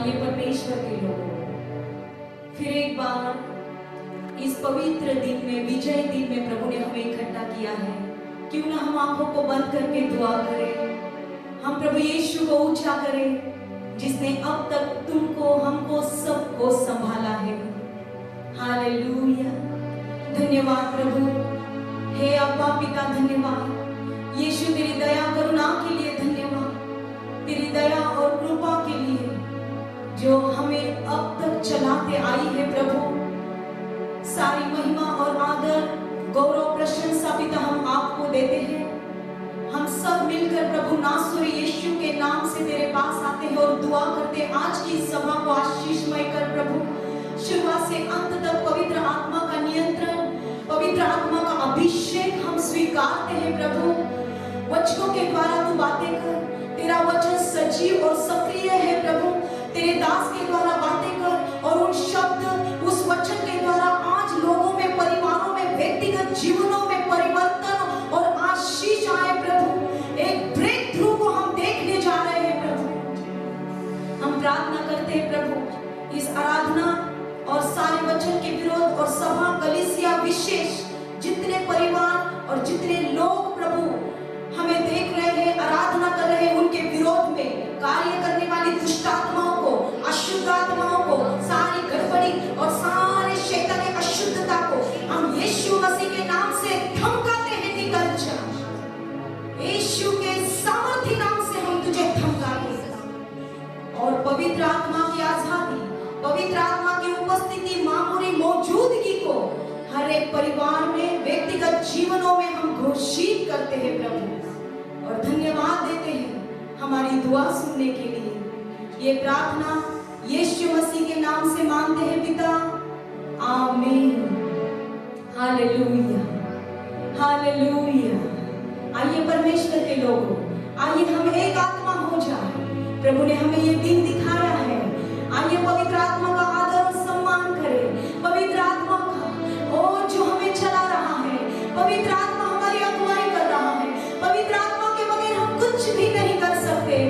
आइए परमेश्वर के लोगों, फिर एक बार इस पवित्र दिन में, विजय दिन में प्रभु ने हमें इकट्ठा किया है। क्यों ना हम आंखों को बंद करके दुआ करें, हम प्रभु यीशु को ऊंचा करें जिसने अब तक तुमको, हमको, सबको संभाला है। हालेलुया, धन्यवाद प्रभु। हे अब्बा पिता धन्यवाद। यीशु तेरी दया करुणा के लिए धन्यवाद, तेरी दया और कृपा के लिए जो हमें अब तक चलाते आई है प्रभु। सारी महिमा और आदर, गौरव, प्रशंसा पिता हम आपको देते हैं। हम सब मिलकर प्रभु नासरी यीशु के नाम से तेरे पास आते हैं और दुआ करते हैं आज की सभा को आशीषमय कर प्रभु। शुरुआत से अंत तक पवित्र आत्मा का नियंत्रण, पवित्र आत्मा का अभिषेक हम स्वीकारते हैं प्रभु। वचनों के द्वारा तू बातें कर, तेरा वचन सजीव और सक्रिय है प्रभु। तेरे दास के द्वारा बातें कर और उन शब्द, उस वचन के द्वारा आज लोगों में, परिवारों में, व्यक्तिगत जीवनों में परिवर्तन और आशीष आए प्रभु। एक ब्रेक थ्रू को हम देखने जा रहे हैं प्रभु। हम प्रार्थना करते हैं प्रभु इस आराधना और सारे वचन के विरोध और सभा, कलीसिया, विशेष जितने परिवार और जितने लोग प्रभु हमें देख रहे हैं, आराधना कर रहे हैं, उनके विरोध में कार्य करने वाली दुष्ट आत्माओं को, अशुद्ध आत्माओं को, सारी गड़बड़ी और सारे शैतानी अशुद्धता को हम यीशु मसीह के नाम से धमकाते हैं, निकल जा। यीशु के सामर्थी नाम से हम तुझे धमकाते हैं और पवित्र आत्मा की आजादी, पवित्र आत्मा की उपस्थिति, मामूली मौजूदगी को हर एक परिवार में, व्यक्तिगत जीवनों में हम घोषित करते हैं प्रभु और धन्यवाद देते हैं हमारी दुआ सुनने के लिए। ये प्रार्थना यीशु मसीह के नाम से मांगते हैं पिता, आमीन। Hallelujah, hallelujah. आइए परमेश्वर के लोगों, आइए हम एक आत्मा हो जाए। प्रभु ने हमें ये दिन दिखाया है। आइए पवित्र आत्मा का आदर और सम्मान करें। पवित्र आत्मा का ओ जो हमें चला रहा है, पवित्र आत्मा हमारी अगुवाई कर रहा है। पवित्र आत्मा के बगैर हम कुछ भी नहीं कर सकते।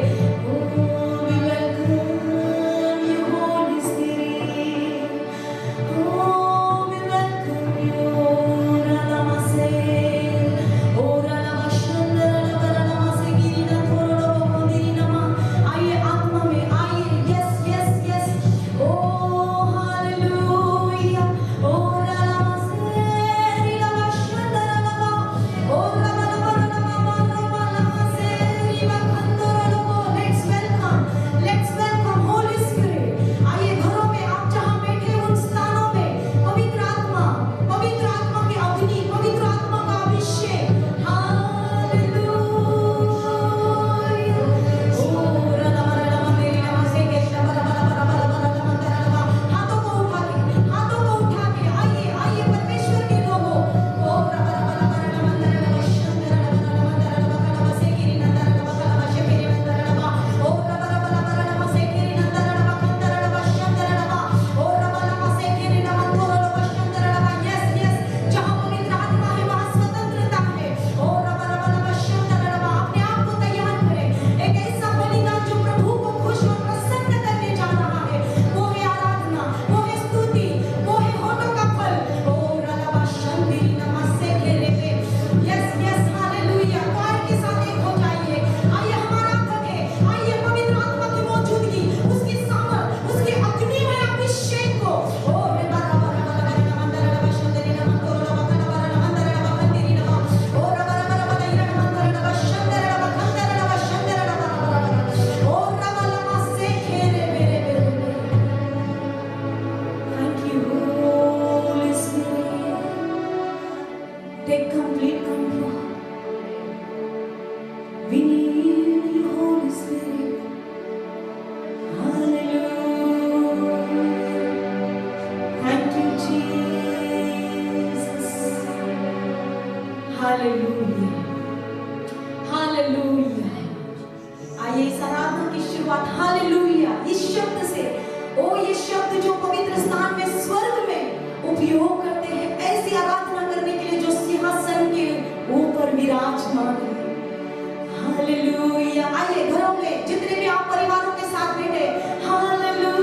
हालेलुया। आइए घरों में जितने भी आप परिवारों के साथ बैठे, हालेलुया।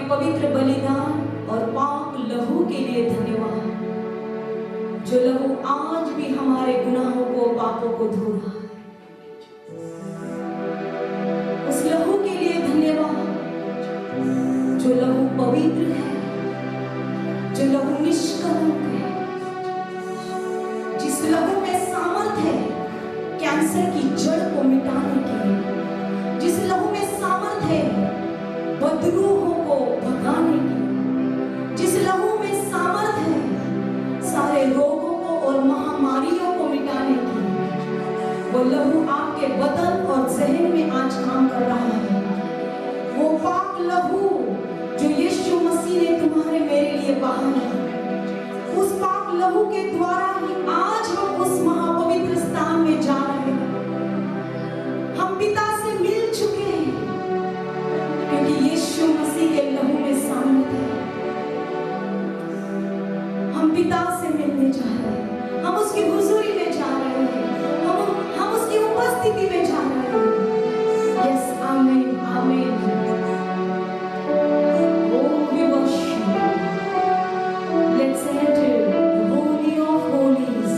पवित्र बलिदान और पाक लहू के लिए धन्यवाद, जो लहू आज भी हमारे गुनाहों को, पापों को धो रहा है। उस लहू के लिए धन्यवाद जो लहू पवित्र है, जो लहू निष्कलंक है, जिस लहू में सामर्थ है कैंसर की जड़ को मिटाने की, जिस लहू में सामर्थ है बदरूहों को भगाने की, जिस लहू में सामर्थ है सारे रोगों को और महामारियों को मिटाने की, वो लहू आपके बदन और जहन में आज काम कर रहा है। वो पाक लहू जो यीशु मसीह ने तुम्हारे मेरे लिए बहाया, उस पाक लहू के द्वारा ही आज हम उस महापवित्र स्थान में जा रहे हैं। हम पिता से मिल चुके हैं क्योंकि यीशु मसीह के लहू में सामर्थ है। हम पिता से मिलने जा रहे हैं, हम उसकी हुजूरी में जा रहे हैं, हम उसकी उपस्थिति में जा रहे हैं। यस, आमीन, आमीन। Let's enter the Holy of Holies.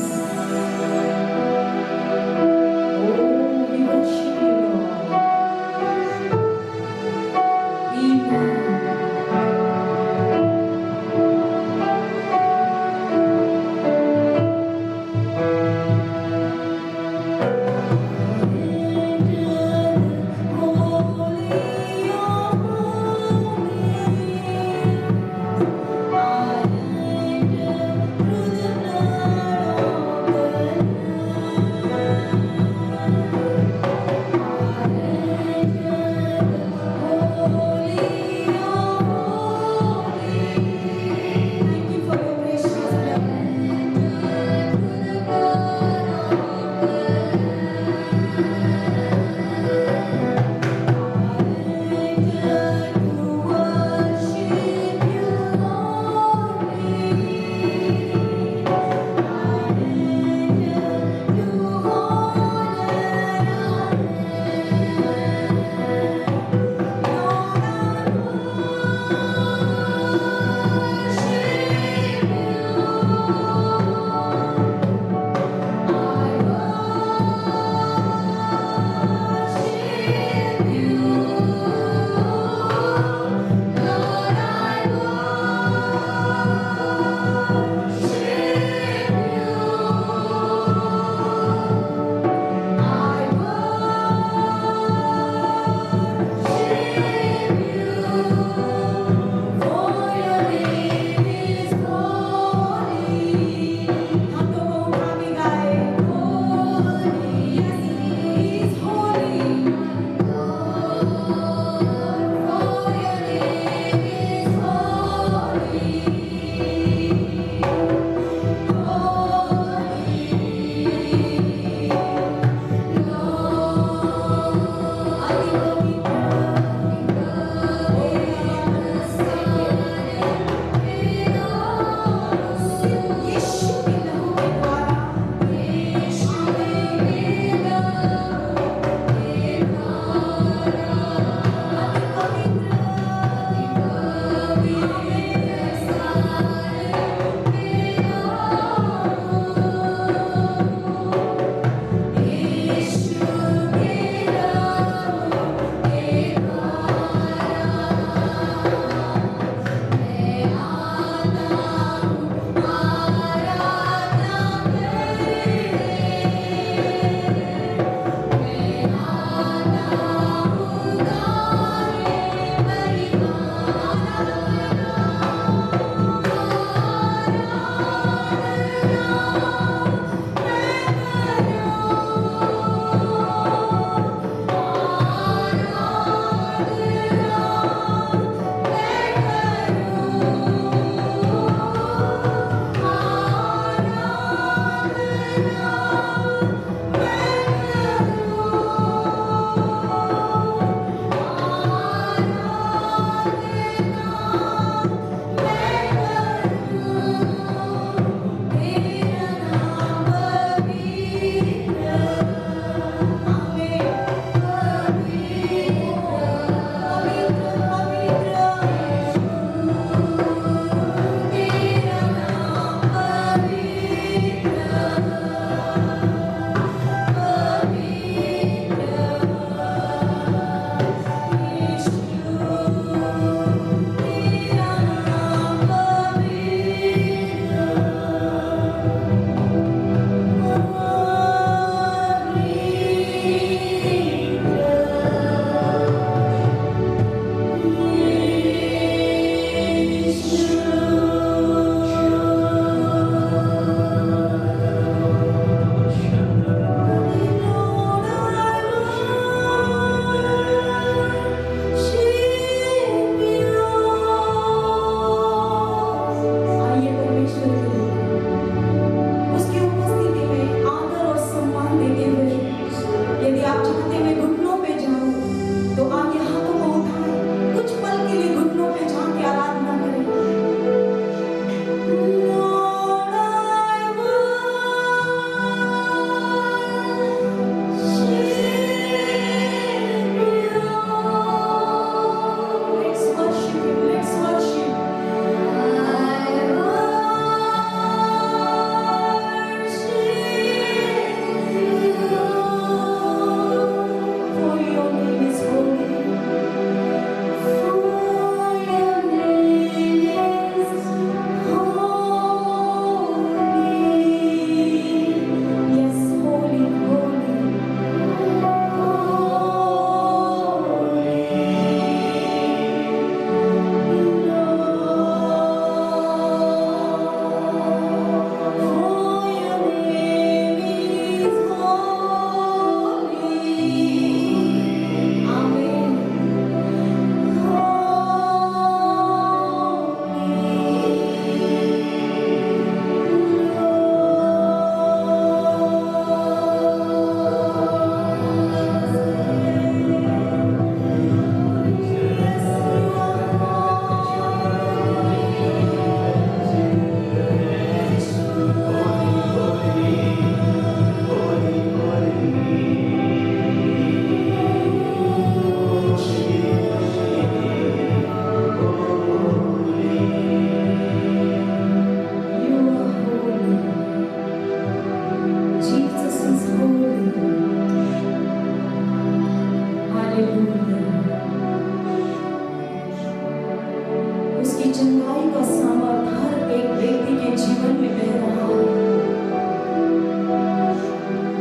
उसकी चंगाई का सामर्थ हर एक व्यक्ति के जीवन में बह रहा है।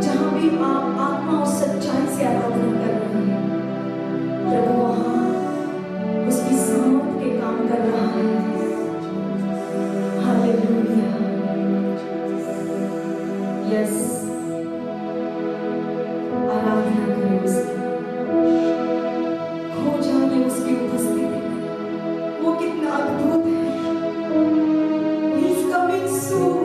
जहां भी आप आत्मा और सच्चाई से आराधना कर रहे हैं, प्रभु वहां उसकी सामर्थ के काम कर रहा है। हालेलुया। यस, आराधना करें उसकी, खो जाइए उसकी उपस्थिति में। वो कितना अद्भुत है। He's coming soon.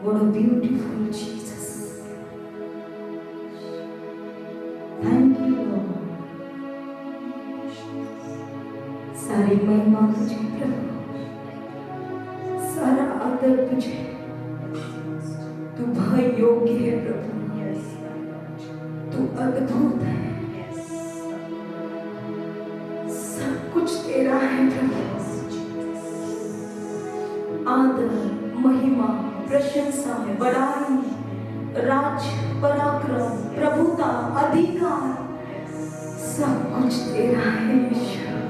What a beautiful Jesus. Thank you, Lord. सारी महिमा तुझे प्रभु, सारा आदर तुझे। तू बहुत योग्य है प्रभु, तू अद्भुत है, सब कुछ तेरा है प्रभु। आदर, महिमा, प्रशंसा, बड़ाई, राज, पराक्रम, प्रभुता, अधिकार, सब कुछ तेरा है ईश्वर।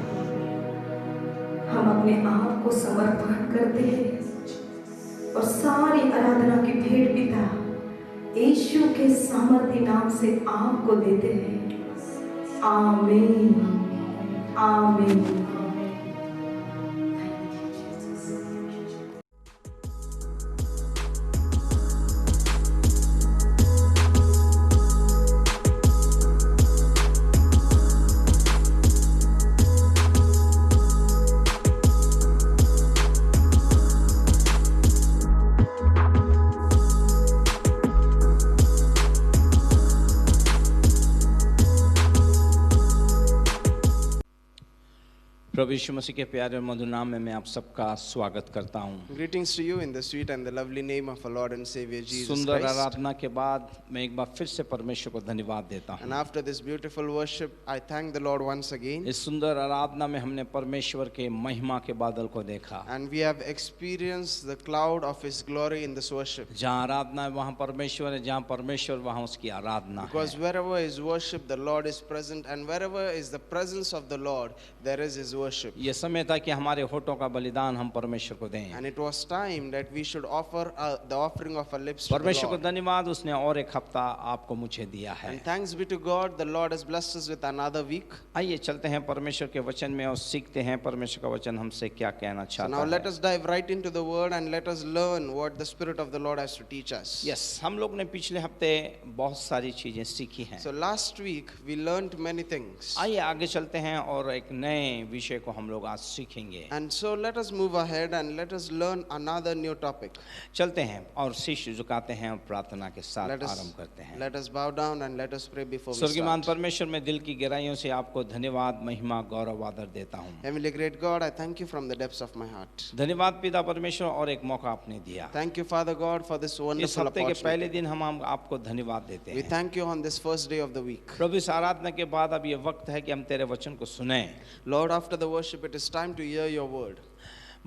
हम अपने आप को समर्पण करते हैं और सारी आराधना की भेंट पिता यीशु के सामर्थी नाम से आपको देते हैं। आमीन, आमीन। प्रभु यीशु मसीह के प्यारे और मधुर नाम में मैं आप सबका स्वागत करता हूँ। Greetings to you in the sweet and the lovely name of our Lord and Savior Jesus सुंदर Christ. आराधना के बाद मैं एक बार फिर से परमेश्वर को धन्यवाद देता And हूँ। after this beautiful worship, I thank the Lord once again. इस सुंदर आराधना में हमने परमेश्वर के महिमा के बादल को देखा। And we have experienced the cloud of His glory in this worship. जहाँ आराधना है वहाँ परमेश्वर है, जहाँ परमेश्वर वहाँ उसकी आराधना Because है। wherever is worship, the Lord is present, and wherever is the presence of the Lord, there is His worship. ये समय था कि हमारे होठों का बलिदान हम परमेश्वर को दें। And it was time that we should offer the offering of our lips to the परमेश्वर को Lord. धन्यवाद, उसने और एक हफ्ता आपको मुझे दिया है। And thanks be to God, the Lord has blessed us with another week. आइए चलते हैं परमेश्वर के वचन में और सीखते हैं परमेश्वर का वचन हमसे क्या कहना So now चाहता let है। us dive right into the word and let us learn what the Spirit of the Lord has to teach us. Yes, हम लोग ने पिछले हफ्ते बहुत सारी चीजें सीखी हैं। So last week we learned many things. आइए आगे चलते हैं और एक नए विषय को हम लोग आज सीखेंगे। And so let us move ahead and let us learn another new topic. चलते हैं और शीश झुकाते हैं और प्रार्थना के साथ Let us, आरंभ करते हैं। let us bow down and let us pray before we स्वर्गीयमान start. परमेश्वर, मैं दिल की गहराइयों से आपको धन्यवाद, महिमा, गौरव, आदर देता हूँ। Heavenly great God, I thank you from the depths of my heart. धन्यवाद पिता परमेश्वर, और एक मौका आपने दिया। Thank you, Father God, for this इस wonderful हफ्ते के opportunity. पहले दिन हम आपको धन्यवाद देते We हैं। thank you on this first day of the week. प्रभु, इस आराधना के बाद अब ये वक्त है कि हम तेरे वचन को सुने। Lord, after the worship, it is time to hear your word.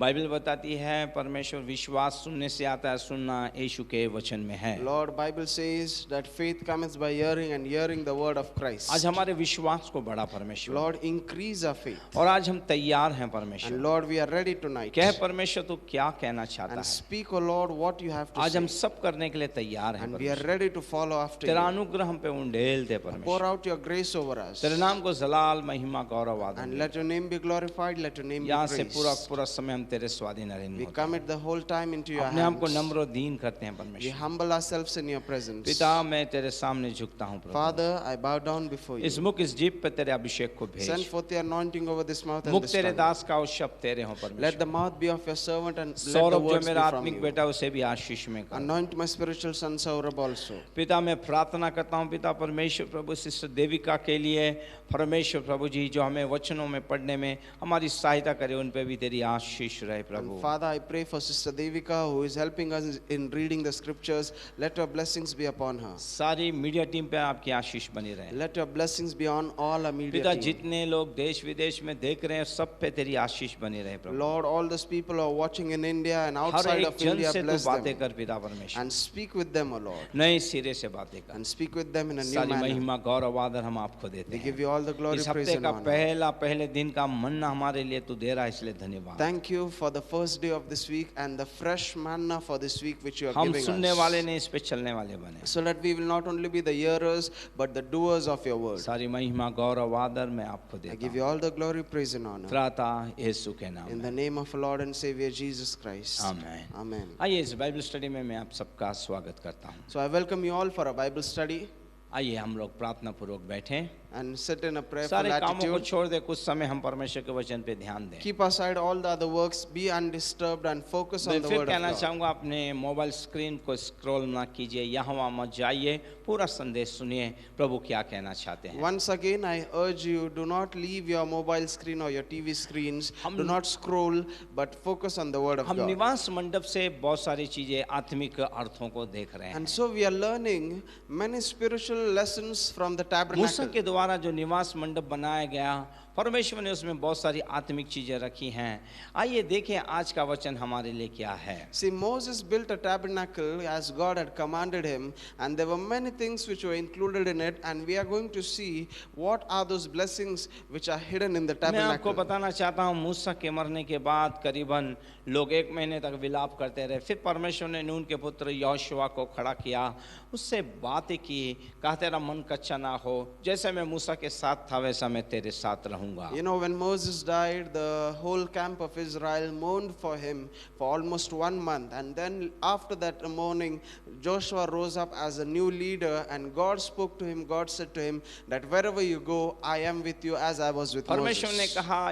Bible बताती है परमेश्वर विश्वास सुनने से आता है, सुनना यीशु के वचन में है। Lord, Bible says that faith comes by hearing and hearing the word of Christ. आज हमारे विश्वास को बढ़ा परमेश्वर, Lord, increase our faith. और आज हम तैयार हैं And परमेश्वर। Lord, we are ready tonight. कह परमेश्वर तू क्या कहना चाहता And है। speak, O Lord, what you have to आज हम say. सब करने के लिए तैयार हैं And we are परमेश्वर। ready to follow after तेरा you. अनुग्रह हम पे उंडेल दे Pour परमेश्वर। out your grace over us. तेरे नाम को जलाल, महिमा, गौरव, आदर And they. let your name be glorified, let your name be यहाँ से पूरा praised. पूरा समय हम तेरे स्वाधीन अधीन We होते हैं। commit the whole time into your अपने आप को hands. नम्र और दीन करते हैं We परमेश्वर। humble ourselves in your presence. पिता, मैं तेरे सामने झुकता हूँ प्रभु। Father, I bow down before इस you. मुख, इस जीभ पे तेरे अभिषेक को Send भेज। forth your anointing over this mouth and मुख this तेरे tongue. दास का और शब्द तेरे हो Let परमेश्वर। the mouth be of your servant and let the Saurabh जो words be मेरा from आत्मिक you. बेटा, उसे भी आशीष में कर। Anoint my spiritual son Saurabh also. पिता, मैं प्रार्थना करता हूँ पिता परमेश्वर प्रभु, सिस्टर देविका के लिए परमेश्वर प्रभु जी, जो हमें वचनों में पढ़ने में हमारी सहायता करे, उन पे भी तेरी आशीष रहे प्रभु। And Father, I pray for Sister Devika who is helping us in reading the scriptures. Let your blessings be upon her. सारी मीडिया टीम पे आपकी आशीष बनी रहे। Let your blessings be on all our media पिता, team. जितने लोग देश विदेश में देख रहे हैं, सब पे तेरी आशीष बनी रहे प्रभु। Lord, all those people who are watching in India and her outside एक of जन India, से तू bless बातें them कर पिता परमेश्वर, and speak with them, O Lord. नए सिरे से बातें कर। And speak with them in a new सारी manner. महिमा, गौरव, आदर हम आपको देते We हैं। give you all the glory, इस praise हफ्ते and का honor. पहले दिन का मन्ना हमारे लिए तू दे रहा है, इसलिए धन्यवाद। Thank you for the first day of this week and the fresh manna for this week which you are हम giving सुनने वाले us. नहीं, इस पे चलने वाले बने। So that we will not only be the hearers but the doers of your word. सारी महिमा, गौरव, आदर मैं आपको I देता give you हूँ। all the glory, praise and honor. त्राता यीशु के नाम In में। the name of our Lord and Savior Jesus Christ. Amen. Amen. आइए इस बाइबल स्टडी में मैं आप सबका स्वागत करता हूँ। So I welcome you all for a Bible study. आइए हम लोग प्रार्थना पूर्वक बैठें। and sit in a prayerful सारे कामों को attitude. छोड़ दे, कुछ समय हम परमेश्वर के वचन पे ध्यान दें। Keep aside all the other works, be undisturbed and focus on मैं the फिर word of कहना God. चाहूँगा, अपने मोबाइल स्क्रीन को स्क्रॉल ना कीजिए, यहाँ वहाँ मत जाइए, पूरा संदेश सुनिए प्रभु क्या कहना चाहते हैं। Once again, I urge you, do not leave your mobile screen or your TV screens. Do not scroll, but focus on the word of हम God. निवास मंडप से बहुत सारी चीजें आत्मिक अर्थों को देख रहे हैं। And so we are learning many spiritual lessons from the Musa tabernacle. के द्वारा जो निवास मंडप बनाया गया, परमेश्वर ने उसमें बहुत सारी आत्मिक चीजें रखी हैं। आइए देखें आज का वचन हमारे लिए क्या है। See, Moses built a tabernacle as God had commanded him, and there were many things which were included in it, and we are going to see what are those blessings which are hidden in the मैं आपको tabernacle. बताना चाहता हूँ, मूसा के मरने के बाद करीबन लोग 1 महीने तक विलाप करते रहे। फिर परमेश्वर ने नून के पुत्र यहोशुआ को खड़ा किया, उससे बातें की, कहा तेरा मन कच्चा ना हो, जैसे मैं मूसा के साथ था वैसा मैं तेरे साथ रहूंगा। You know, when Moses died, the whole camp of Israel mourned for him for almost 1 month. And then after that mourning, Joshua rose up as a new leader, and God spoke to him. God said to him that wherever you go, I am with you as I was with परमेश्वर ने Moses. कहा,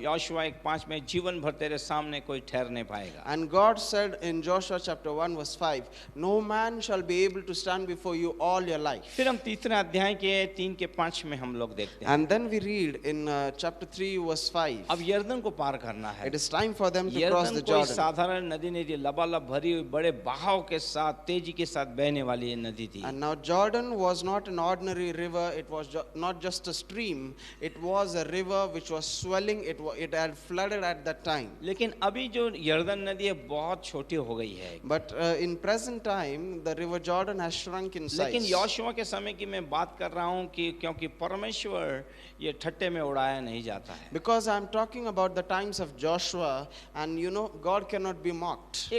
यहोशुआ 1:5 में, जीवन भर तेरे सामने कोई ठहर नहीं पाएगा। And God said in Joshua chapter 1 verse 5, no man shall be able to stand before you all your life. फिर हम तीसरे अध्याय के 3 के 5 में हम लोग देखते हैं, And then we read in chapter 3 verse 5, अब यर्दन को पार करना है। it is time for them to cross यर्दन the कोई Jordan. साधारण नदी नहीं थी, लबालब भरी हुई बड़े बहाव के साथ, तेजी के साथ बहने वाली ये नदी थी। And now Jordan was not an ordinary river, it was not just a stream, it was a river which was swelling, it had flooded at that time. लेकिन अभी जो यर्दन नदी है बहुत छोटी हो गई है। But in present time, the river Jordan has shrunk in लेकिन size. यहोशुआ के समय की मैं बात कर रहा हूँ कि क्योंकि परमेश्वर ये ठट्टे में उड़ाया नहीं जाता है। Because I'm talking about the times of Joshua, and you know, God cannot be mocked.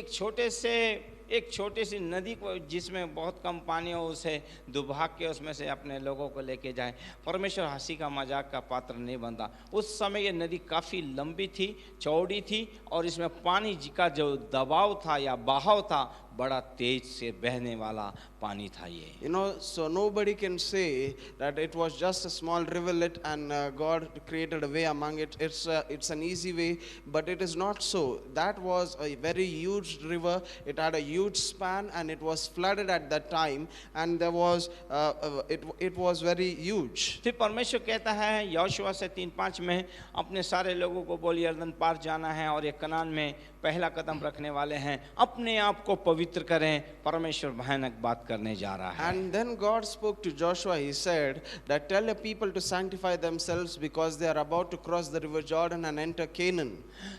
एक छोटी सी नदी को जिसमें बहुत कम पानी हो, उसे दुभाग के उसमें से अपने लोगों को लेके जाए, परमेश्वर हंसी का मजाक का पात्र नहीं बनता। उस समय ये नदी काफ़ी लंबी थी, चौड़ी थी, और इसमें पानी का जो दबाव था या बहाव था, बड़ा तेज से बहने वाला पानी था ये। You know, so nobody can say that it was just a small rivulet and God created a way among it. It's an easy way, but it is not so. That was a very huge river. It had a huge span, and it was flooded at that time, and there was it was very huge. फिर परमेश्वर कहता है यहोशुआ से 3:5 में, अपने सारे लोगों को बोल यरदन पार जाना है और ये कनान में पहला कदम रखने वाले हैं, अपने आप को पवित्र करें, परमेश्वर भयानक बात करने जा रहा है। And then God spoke to Joshua. He said that tell the people to sanctify themselves because they are about to cross the river Jordan and enter Canaan.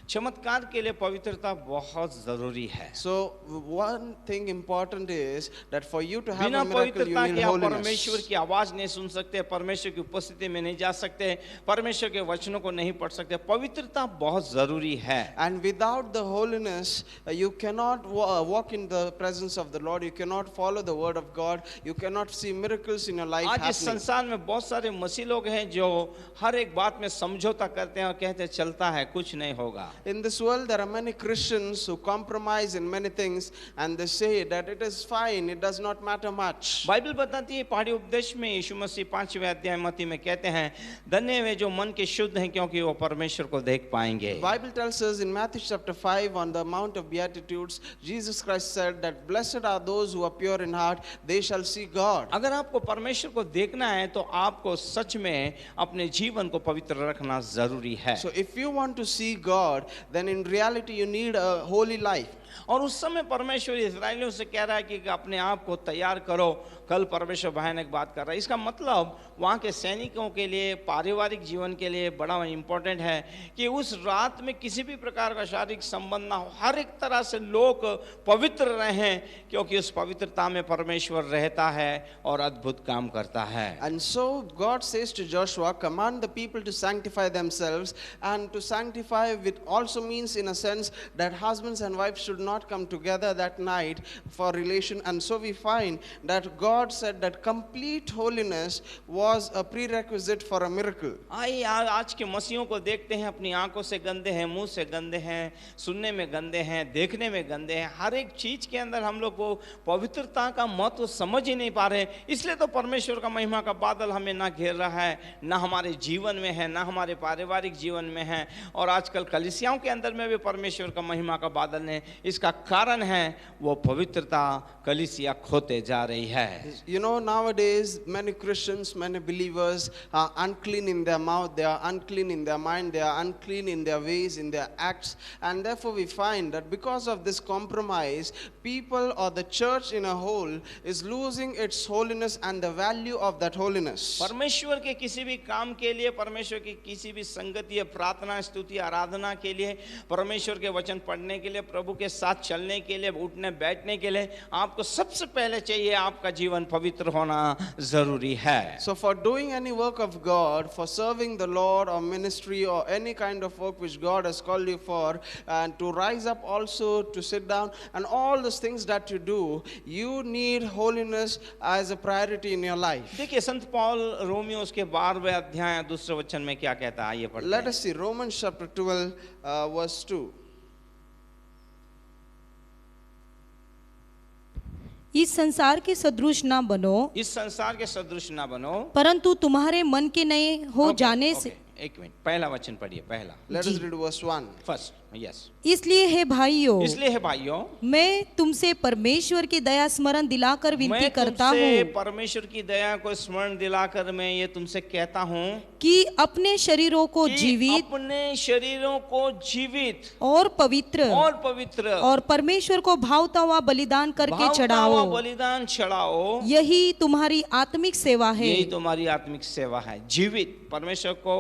चमत्कार के लिए पवित्रता बहुत जरूरी है। So one thing important is that for you to have बिना a miracle, you पवित्रता need के आप holiness. परमेश्वर की आवाज नहीं सुन सकते, परमेश्वर की उपस्थिति में नहीं जा सकते, परमेश्वर के वचनों को नहीं पढ़ सकते। पवित्रता बहुत जरूरी है। And without the holiness, you cannot walk in the presence of the Lord. You cannot follow the word of God. You cannot see miracles in your life आज इस happening. संसार में बहुत सारे मसीह लोग हैं जो हर एक बात में समझौता करते हैं और कहते हैं चलता है, कुछ नहीं होगा। In this world, there are many Christians who compromise in many things, and they say that it is fine, it does not matter much. Bible बताती है पहाड़ी उपदेश में, यीशु मसीह 5वें अध्याय मत्ती में कहते हैं, धन्य वे जो मन के शुद्ध हैं क्योंकि वो परमेश्वर को देख पाएंगे। Bible tells us in Matthew chapter 5 on the Mount of Beatitudes, Jesus Christ said that blessed are those who are pure in heart, they shall see God. अगर आपको परमेश्वर को देखना है तो आपको सच में अपने जीवन को पवित्र रखना जरूरी है। So if you want to see God, then in reality you need a holy life. और उस समय परमेश्वर इस्राएलियों से कह रहा है कि अपने आप को तैयार करो, कल परमेश्वर भयानक बात कर रहा है। इसका मतलब वहाँ के सैनिकों के लिए, पारिवारिक जीवन के लिए बड़ा इम्पोर्टेंट है कि उस रात में किसी भी प्रकार का शारीरिक संबंध ना हो, हर एक तरह से लोग पवित्र रहें, क्योंकि उस पवित्रता में परमेश्वर रहता है और अद्भुत काम करता है। And so God says to Joshua, command the people to sanctify themselves, and to sanctify with also means in a sense that husbands and wives should not come together that night for relation. And so we find that God said that complete holiness was a prerequisite for a miracle. आइए आज के मसीहों को देखते हैं, अपनी आंखों से गंदे हैं, मुंह से गंदे हैं, सुनने में गंदे हैं, देखने में गंदे हैं, हर एक चीज के अंदर हम लोग को पवित्रता का महत्व समझ ही नहीं पा रहे। इसलिए तो परमेश्वर का महिमा का बादल हमें ना घेर रहा है, ना हमारे जीवन में है, ना हमारे पारिवारिक जीवन में है, और आजकल कलीसियाओं के अंदर में भी परमेश्वर का महिमा का बादल है। इसका कारण है वो पवित्रता कलीसिया खोते जा रही है। You know, nowadays many Christians, many believers are unclean in their mouth, they are unclean in their mind, they are unclean in their ways, in their acts, and therefore we find that because of this compromise, people or the church in a whole is losing its holiness and the value of that holiness. परमेश्वर के किसी भी काम के लिए, परमेश्वर की किसी भी संगति या प्रार्थना, स्तुति, आराधना के लिए, परमेश्वर के वचन पढ़ने के लिए, प्रभु के साथ चलने के लिए, उठने बैठने के लिए आपको सबसे पहले चाहिए आपका जीवन पवित्र होना जरूरी है। So for doing any work of God, for serving the Lord or ministry or any kind of work which God has called you for, and to rise up also, to sit down, and all those things that you do, you need holiness as a priority in your life. देखिए संत Paul Romeo उसके 12वें अध्याय दूसरे वचन में क्या कहता है, आइए पढ़ते Let हैं। us see Romans chapter 12 verse 2. इस संसार के सदृश ना बनो, इस संसार के सदृश ना बनो, परंतु तुम्हारे मन के नए हो जाने से। एक मिनट, पहला वचन पढ़िए, पहला Let us read verse 1. First. Yes, इसलिए हे भाइयों, इसलिए है भाइयों, मैं तुमसे परमेश्वर की दया स्मरण दिलाकर विनती मैं करता तुमसे हूँ परमेश्वर की दया को स्मरण दिलाकर मैं ये तुमसे कहता हूँ कि अपने शरीरों को कि जीवित अपने शरीरों को जीवित और पवित्र और परमेश्वर को भावता हुआ बलिदान करके भावता हुआ चढ़ाओ, बलिदान चढ़ाओ, यही तुम्हारी आत्मिक सेवा है। यही तुम्हारी आत्मिक सेवा है। जीवित परमेश्वर को,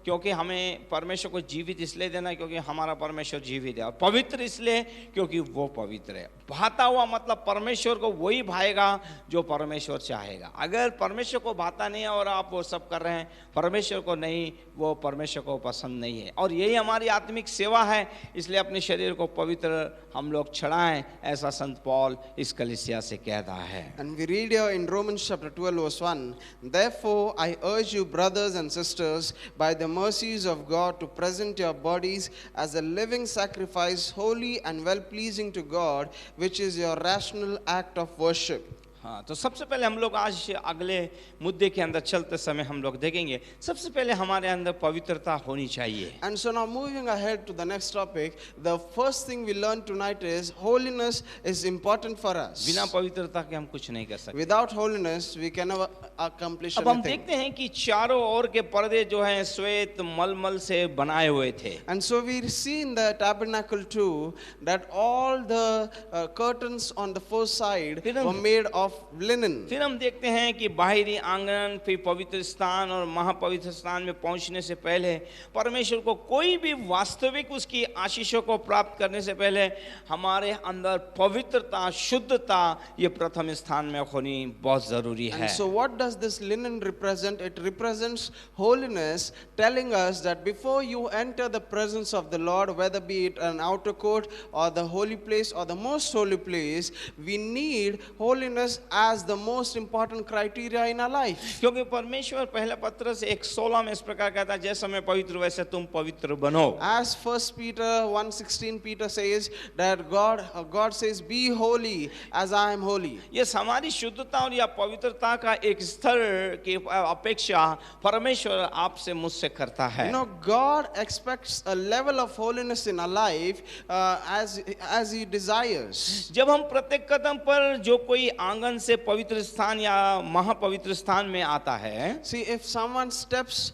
क्योंकि हमें परमेश्वर को जीवित इसलिए देना क्योंकि हमारा परमेश्वर जीवित है, और पवित्र इसलिए क्योंकि वो पवित्र है। भाता हुआ मतलब परमेश्वर को वही भाएगा जो परमेश्वर चाहेगा। अगर परमेश्वर को भाता नहीं है और आप वो सब कर रहे हैं, परमेश्वर को नहीं, वो परमेश्वर को पसंद नहीं है। और यही हमारी आत्मिक सेवा है, इसलिए अपने शरीर को पवित्र हम लोग चढ़ाएं, ऐसा संत पौल इस कलीसिया से कहता है। And we read here in Romans chapter 12 verse 1, therefore I urge you brothers and sisters by the mercies of God to present your bodies as a living sacrifice, holy and well pleasing to God, which is your rational act of worship. हाँ, तो सबसे पहले हम लोग आज अगले मुद्दे के अंदर चलते समय हम लोग देखेंगे, सबसे पहले हमारे अंदर पवित्रता होनी चाहिए। And so now moving ahead to the next topic, the first thing we learn tonight is holiness is important for us. बिना पवित्रता के हम कुछ नहीं कर सकते। Without holiness, we can never accomplish अब हम anything. देखते हैं कि चारों ओर के पर्दे जो हैं श्वेत मलमल से बनाए हुए थे। And so we see in the tabernacle too that all the curtains on the four side were made of linen. फिर हम देखते हैं कि बाहरी आंगन, फिर पवित्र स्थान और महापवित्र स्थान में पहुंचने से पहले परमेश्वर को कोई भी वास्तविक उसकी आशीषों को प्राप्त करने से पहले हमारे अंदर पवित्रता, शुद्धता ये प्रथम स्थान में होनी बहुत जरूरी है। And so what does this linen represent? It represents holiness, telling us that before you enter the presence of the Lord, whether be it an outer court or the holy place or the most holy place, we need holiness as the most important criteria in our life. क्योंकि परमेश्वर पहला पत्र से 1:16 में इस प्रकार कहता है, जैसा मैं पवित्र वैसे तुम पवित्र बनो। As 1 Peter 1:16 Peter says that God says be holy as I am holy. ये हमारी शुद्धता और या पवित्रता का एक स्तर की अपेक्षा परमेश्वर आपसे मुझसे करता है। You know, God expects a level of holiness in our life as He desires. जब हम प्रत्येक कदम पर जो कोई आंगन से पवित्र स्थान या महापवित्र स्थान में आता है, See, if someone steps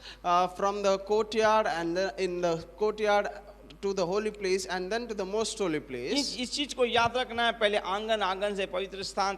from the courtyard and in the courtyard to the holy place and then to the most holy place, इस चीज को याद रखना है। पहले आंगन से पवित्र स्थान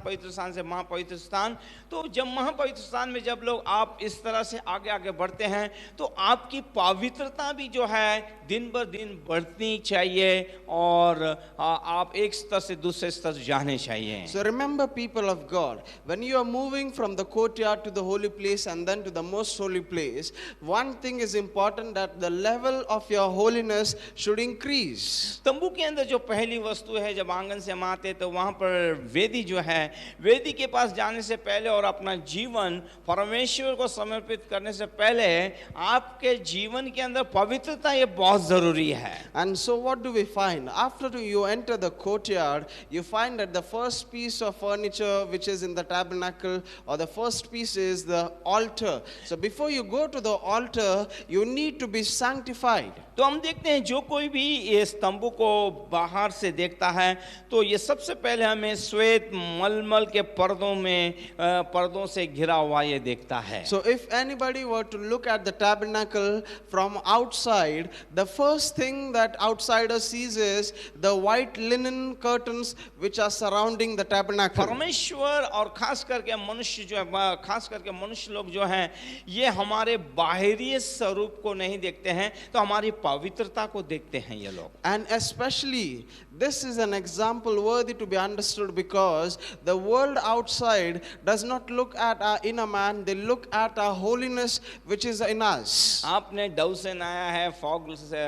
से महापवित्र स्थान। तो जब महापवित्र स्थान में जब लोग आप इस तरह से आगे आगे बढ़ते हैं तो आपकी पवित्रता भी जो है दिन ब दिन बढ़नी चाहिए और आप एक स्तर से दूसरे स्तर जाने चाहिए। so remember, people of God, when you are moving from the courtyard to the holy place and then to the most holy place, one thing is important, that the level of your holiness should should increase. तंबू के अंदर जो पहली वस्तु है, जब आंगन से हम आते तो वहां पर वेदी जो है, वेदी के पास जाने से पहले और अपना जीवन परमेश्वर को समर्पित करने से पहले आपके जीवन के अंदर पवित्रता ये बहुत जरूरी है. And so what do we find? After you enter the courtyard, you find that the first piece of furniture which is in the tabernacle, or the first piece is the altar. So before you go to the altar, you need to be sanctified. तो हम देखते हैं जो कोई भी इस तंबू को बाहर से देखता है तो ये सबसे पहले हमें श्वेत मलमल के पर्दों से घिरा हुआ ये देखता है. So if anybody were to look at the tabernacle from outside, the first thing that outsider sees is the white linen curtains which are surrounding the tabernacle. परमेश्वर और खास करके मनुष्य जो है, खास करके मनुष्य लोग जो हैं, ये हमारे बाहरी स्वरूप को नहीं देखते हैं, तो हमारी पवित्रता को देखते हैं ये लोग. And especially this is an example worthy to be understood, because the world outside does not look at our inner man, they look at our holiness which is in us. आपने डव से नहाया है, fog से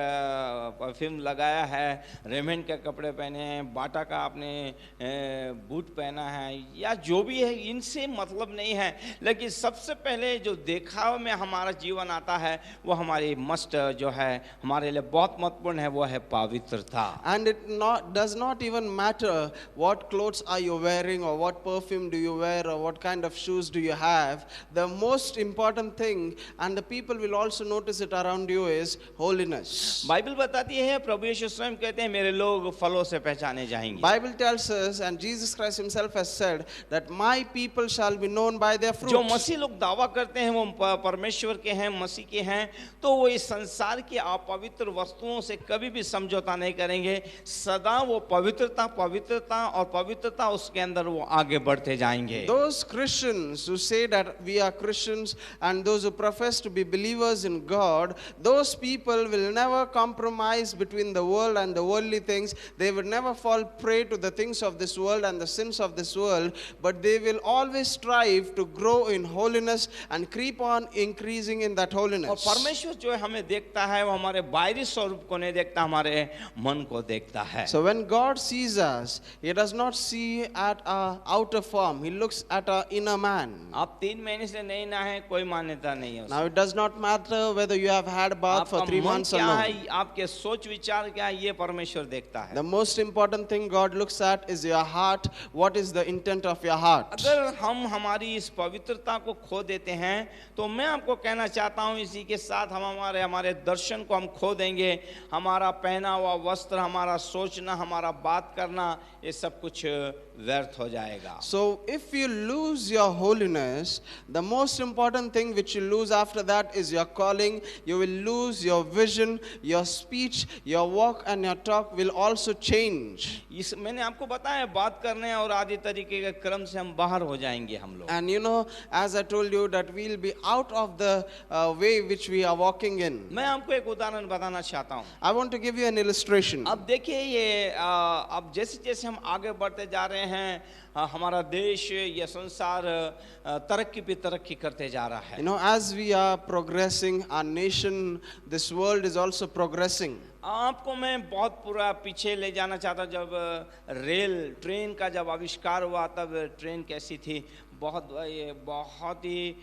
perfume लगाया है, Raymond के कपड़े पहने हैं, बाटा का आपने बूट पहना है, या जो भी है, इनसे मतलब नहीं है. लेकिन सबसे पहले जो देखाव में हमारा जीवन आता है वो हमारी मस्ट जो है, हमारे लिए बहुत महत्वपूर्ण है, वो है पवित्रता. And it does not even matter what clothes are you wearing, or what perfume do you wear, or what kind of shoes do you have. The most important thing, and the people will also notice it around you, is holiness. Bible बताती है, प्रभु यीशु स्वयं कहते हैं, मेरे लोग फलों से पहचाने जाएंगे. Bible tells us, and Jesus Christ himself has said, that my people shall be known by their fruits. जो मसीह लोग दावा करते हैं वो परमेश्वर के हैं, मसीह के हैं, तो वो इस संसार की अपवित्र वस्तुओं से कभी भी समझौता नहीं करेंगे. सदा वो पवित्रता और पवित्रता उसके अंदर वो आगे बढ़ते जाएंगे. Those Christians who say that we are Christians, and those who profess to be believers in God, those people will never compromise between the world and the worldly things. They will never fall prey to the things of this world and the sins of this world, but they will always strive to grow in holiness and creep on increasing in that holiness. और परमेश्वर जो है हमें देखता है, वो हमारे बाहरी स्वरूप को नहीं देखता, हमारे मन को देखता है. So when God sees us, He does not see at our outer form, He looks at our inner man. आप 3 महीने से नहीं नहाए, कोई मान्यता नहीं है. Now it does not matter whether you have had a bath for 3 months or क्या no. है, आपके सोच विचार क्या है, ये परमेश्वर देखता है. The most important thing God looks at is your heart. What is the intent of your heart? अगर हम हमारी इस पवित्रता को खो देते हैं तो मैं आपको कहना चाहता हूं, इसी के साथ हम हमारे दर्शन को हम खो देंगे. हमारा पहना हुआ वस्त्र, हमारा सोचना, हमारा बात करना, ये सब कुछ व्यर्थ हो जाएगा. So if you lose your holiness, the most important thing which you lose after that is your calling. You will lose your vision, your speech, your walk and your talk will also change. इस मैंने आपको बताया, बात करने और आदि तरीके के क्रम से हम बाहर हो जाएंगे हम लोग. And you know, as I told you, that we'll be out of the way which we are walking in. मैं आपको एक उदाहरण बताना चाहता हूँ. I want to give you an illustration. अब देखिए, ये अब जैसे जैसे हम आगे बढ़ते जा रहे हैं, हमारा देश, ये संसार तरक्की पे तरक्की करते जा रहा है. You know, as we are progressing, our nation, this world is also progressing. आपको मैं बहुत पूरा पीछे ले जाना चाहता हूँ. जब ट्रेन का जब आविष्कार हुआ, तब ट्रेन कैसी थी? बहुत ही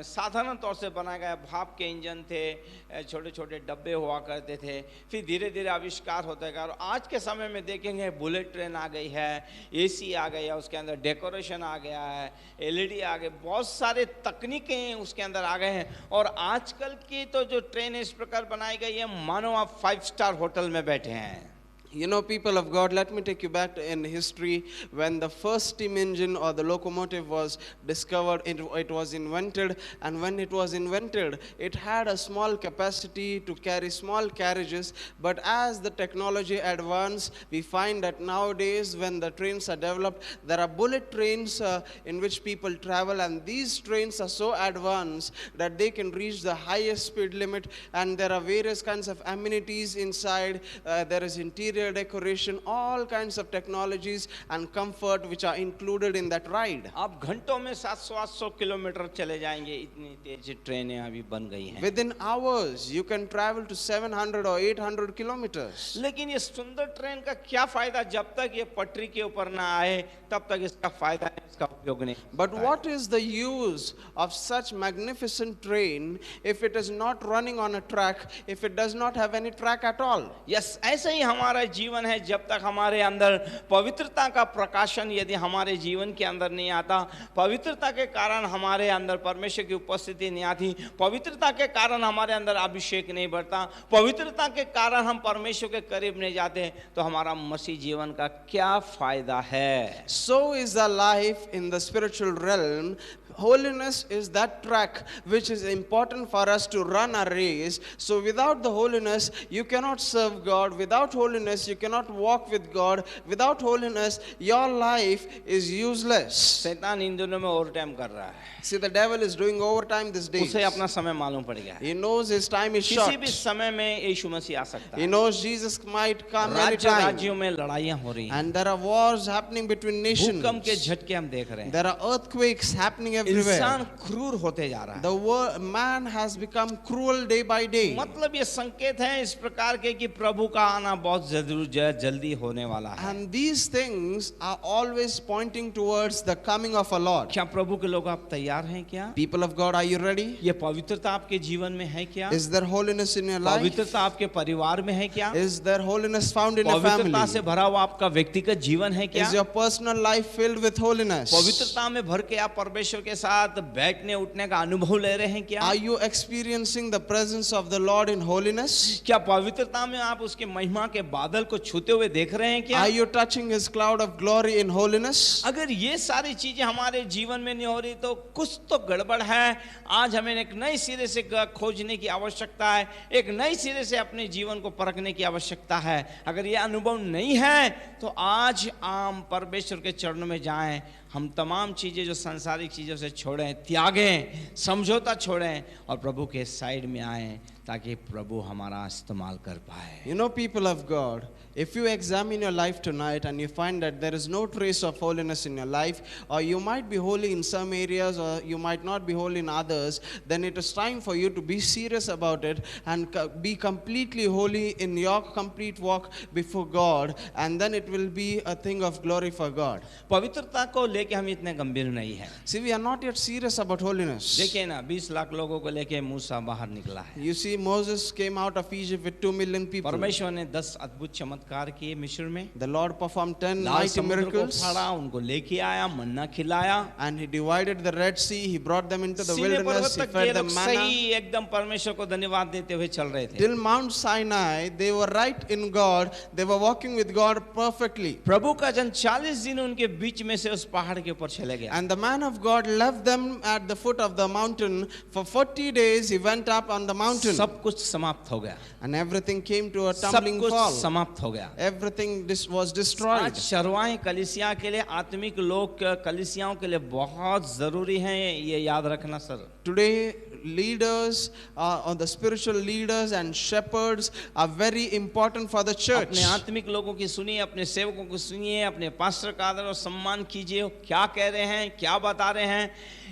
साधारण तौर से बनाया गया, भाप के इंजन थे, छोटे छोटे डब्बे हुआ करते थे. फिर धीरे धीरे आविष्कार होता गया, और आज के समय में देखेंगे बुलेट ट्रेन आ गई है, एसी आ गई है, उसके अंदर डेकोरेशन आ गया है, एलईडी आ गए, बहुत सारे तकनीकें उसके अंदर आ गए हैं. और आजकल की तो जो ट्रेन इस प्रकार बनाई गई है, मानो आप 5 स्टार होटल में बैठे हैं. You know, people of God, let me take you back in history. When the first steam engine or the locomotive was discovered, it was invented, and when it was invented, it had a small capacity to carry small carriages. But as the technology advanced, we find that nowadays when the trains are developed, there are bullet trains in which people travel, and these trains are so advanced that they can reach the highest speed limit, and there are various kinds of amenities inside. There is interior interior decoration, all kinds of technologies and comfort which are included in that ride. आप घंटों में 700-800 kilometre चले जाएंगे, इतनी तेज ट्रेनें अभी बन गई हैं। Within hours, you can travel to 700 or 800 kilometers. लेकिन ये सुंदर ट्रेन का क्या फायदा, जब तक ये पटरी के ऊपर ना आए तब तक इसका फायदा है, इसका उपयोग नहीं। But what is the use of such magnificent train if it is not running on a track, if it does not have any track at all? Yes, ऐसे ही हमारा जीवन है। जब तक हमारे अंदर पवित्रता का प्रकाशन यदि हमारे जीवन के अंदर नहीं आता, पवित्रता के कारण हमारे अंदर परमेश्वर की उपस्थिति नहीं आती, पवित्रता के कारण हमारे अंदर अभिषेक नहीं बढ़ता, पवित्रता के कारण हम परमेश्वर के करीब नहीं जाते, तो हमारा मसीह जीवन का क्या फायदा है? So is the life in the spiritual realm. Holiness is that track which is important for us to run a race. So without the holiness, you cannot serve God. Without holiness, you cannot walk with God. Without holiness, your life is useless. शैतान इन दिनों में over time कर रहा है। See, the devil is doing overtime these days. उसे अपना समय मालूम पड़ गया है। He knows his time is किसी short. भी समय में यीशु मसीह आ सकता He है। knows Jesus might come राज्य anytime. राज्यों में लड़ाइयाँ हो रही हैं, And there are wars happening between nations. भूकंप के झटके हम देख रहे हैं। There are earthquakes happening everywhere. इंसान क्रूर होते जा रहा है। The man has become cruel day by day. मतलब ये संकेत है इस प्रकार के कि प्रभु का आना बहुत जल्दी होने वाला है। And these things are always pointing towards the coming of a Lord. क्या प्रभु के लोग आप तैयार हैं क्या? People of God, are you ready? ये पवित्रता आपके जीवन में है क्या? Is there holiness in your life? पवित्रता आपके परिवार में है क्या? Is there holiness found in your family? पवित्रता से भरा हुआ आपका व्यक्तिगत जीवन है क्या? Is your personal life filled with holiness? पवित्रता में भर के आप परमेश्वर के साथ बैठने उठने का अनुभव ले रहे हैं क्या? Are you experiencing the presence of the Lord in holiness? क्या पवित्रता में आप उसके महिमा के बादल को छूते हुए देख रहे हैं क्या? Are you touching His cloud of glory in holiness? अगर ये सारी चीजें हमारे जीवन में नहीं हो रही तो कुछ तो गड़बड़ है। आज हमें एक नए सिरे से खोजने की आवश्यकता है, एक नए सिरे से अपने जीवन को परखने की आवश्यकता है। अगर ये अनुभव नहीं है तो आज आम परमेश्वर के चरणों में जाएं, हम तमाम चीजें जो सांसारिक चीजों से छोड़ें, त्यागें, समझौता छोड़ें और प्रभु के साइड में आएं ताकि प्रभु हमारा इस्तेमाल कर पाए। You know, people of God, if you examine your life tonight and you find that there is no trace of holiness in your life, or you might be holy in some areas or you might not be holy in others, then it is time for you to be serious about it and be completely holy in your complete walk before God, and then it will be a thing of glory for God. पवित्रता को लेके हम इतने गंभीर नहीं हैं। See, we are not yet serious about holiness. देखिए ना, 20 लाख लोगों को लेके मूसा बाहर निकला है। You see, Moses came out of Egypt with 2 million people. परमेश्वर ने 10 अद्भुत चमत्कार किए मिस्र में। The Lord performed 10 Lal mighty समुद्र को miracles, फाड़ा, उनको लेके आया, मन्ना खिलाया। and He divided the Red Sea. He brought them into the सीने पर्वत wilderness. He तक ये fed them लोग manna. सही एकदम परमेश्वर को धन्यवाद देते हुए चल रहे थे। Till Mount Sinai, they were right in God. They were walking with God perfectly. प्रभु का जन 40 दिन उनके बीच में से उस पहाड़ के ऊपर चले गया। And the man of God left them at the foot of the mountain. For 40 days, he went up on the mountain. सब कुछ समाप्त हो गया। And everything came to a सब tumbling कुछ fall. समाप्त हो गया। Everything was destroyed. आज शर्वाएं कलीसिया के लिए, आत्मिक लोग कलीसियाओं के लिए बहुत जरूरी है, ये याद रखना sir. Today, leaders, or the spiritual leaders and shepherds are very important for the church. अपने आत्मिक लोगों की सुनिए, अपने सेवकों को सुनिए, अपने पास्टर का आदर और सम्मान कीजिए, क्या कह रहे हैं, क्या बता रहे हैं,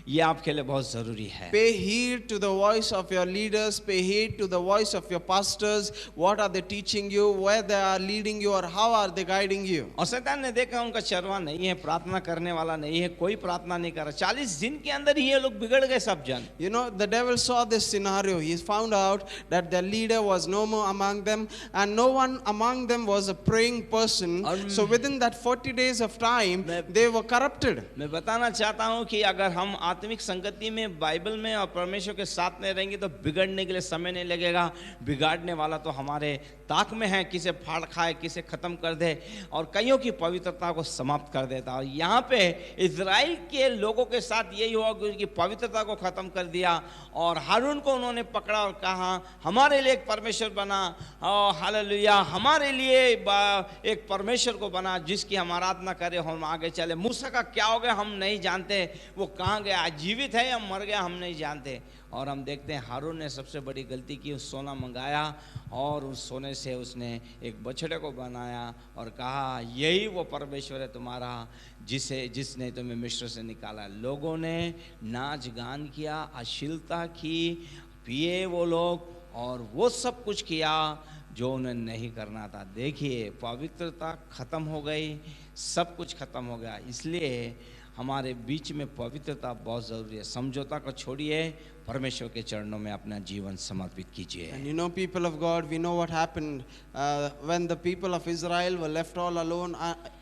ये आपके लिए बहुत जरूरी है। Pay heed to the voice of your leaders, pay heed to the voice of your pastors. What are they teaching you, where they are leading you, or how are they guiding you? और शैतान ने देखा उनका चरवा नहीं है, प्रार्थना करने वाला नहीं है, कोई प्रार्थना नहीं कर रहा। 40 दिन के अंदर ही ये लोग बिगड़ गए सब जन। You know, the devil saw this scenario. He found out that their leader was no more among them, and no one among them was a praying person. So within that 40 days of time, they were corrupted. मैं बताना चाहता हूँ कि अगर हम आत्मिक संगति में, बाइबल में और परमेश्वर के साथ में रहेंगे तो बिगड़ने के लिए समय नहीं लगेगा। बिगाड़ने वाला तो हमारे ताक में है, किसे फाड़ खाए, किसे खत्म कर दे और कईयों की पवित्रता को समाप्त कर देता। और यहाँ पे इजराइल के लोगों के साथ यही हुआ कि उनकी पवित्रता को खत्म कर दिया और हारून को उन्होंने पकड़ा और कहा हमारे लिए एक परमेश्वर बना, और हालेलुया, हमारे लिए एक परमेश्वर को बना जिसकी हम आराधना करें, हम आगे चले। मूसा का क्या हो गया हम नहीं जानते, वो कहाँ गया, जीवित है या मर गया हम नहीं जानते। और हम देखते हैं हारून ने सबसे बड़ी गलती की, उस सोना मंगाया और उस सोने से उसने एक बछड़े को बनाया और कहा यही वो परमेश्वर है तुम्हारा जिसने तुम्हें मिस्र से निकाला। लोगों ने नाच गान किया, अश्लीलता की, पिए वो लोग और वो सब कुछ किया जो उन्हें नहीं करना था। देखिए पवित्रता खत्म हो गई, सब कुछ खत्म हो गया। इसलिए हमारे बीच में पवित्रता बहुत ज़रूरी है। समझौता को छोड़िए, परमेश्वर के चरणों में अपना जीवन समर्पित कीजिए। And you know, people of God, we know what happened when the people of Israel were left all alone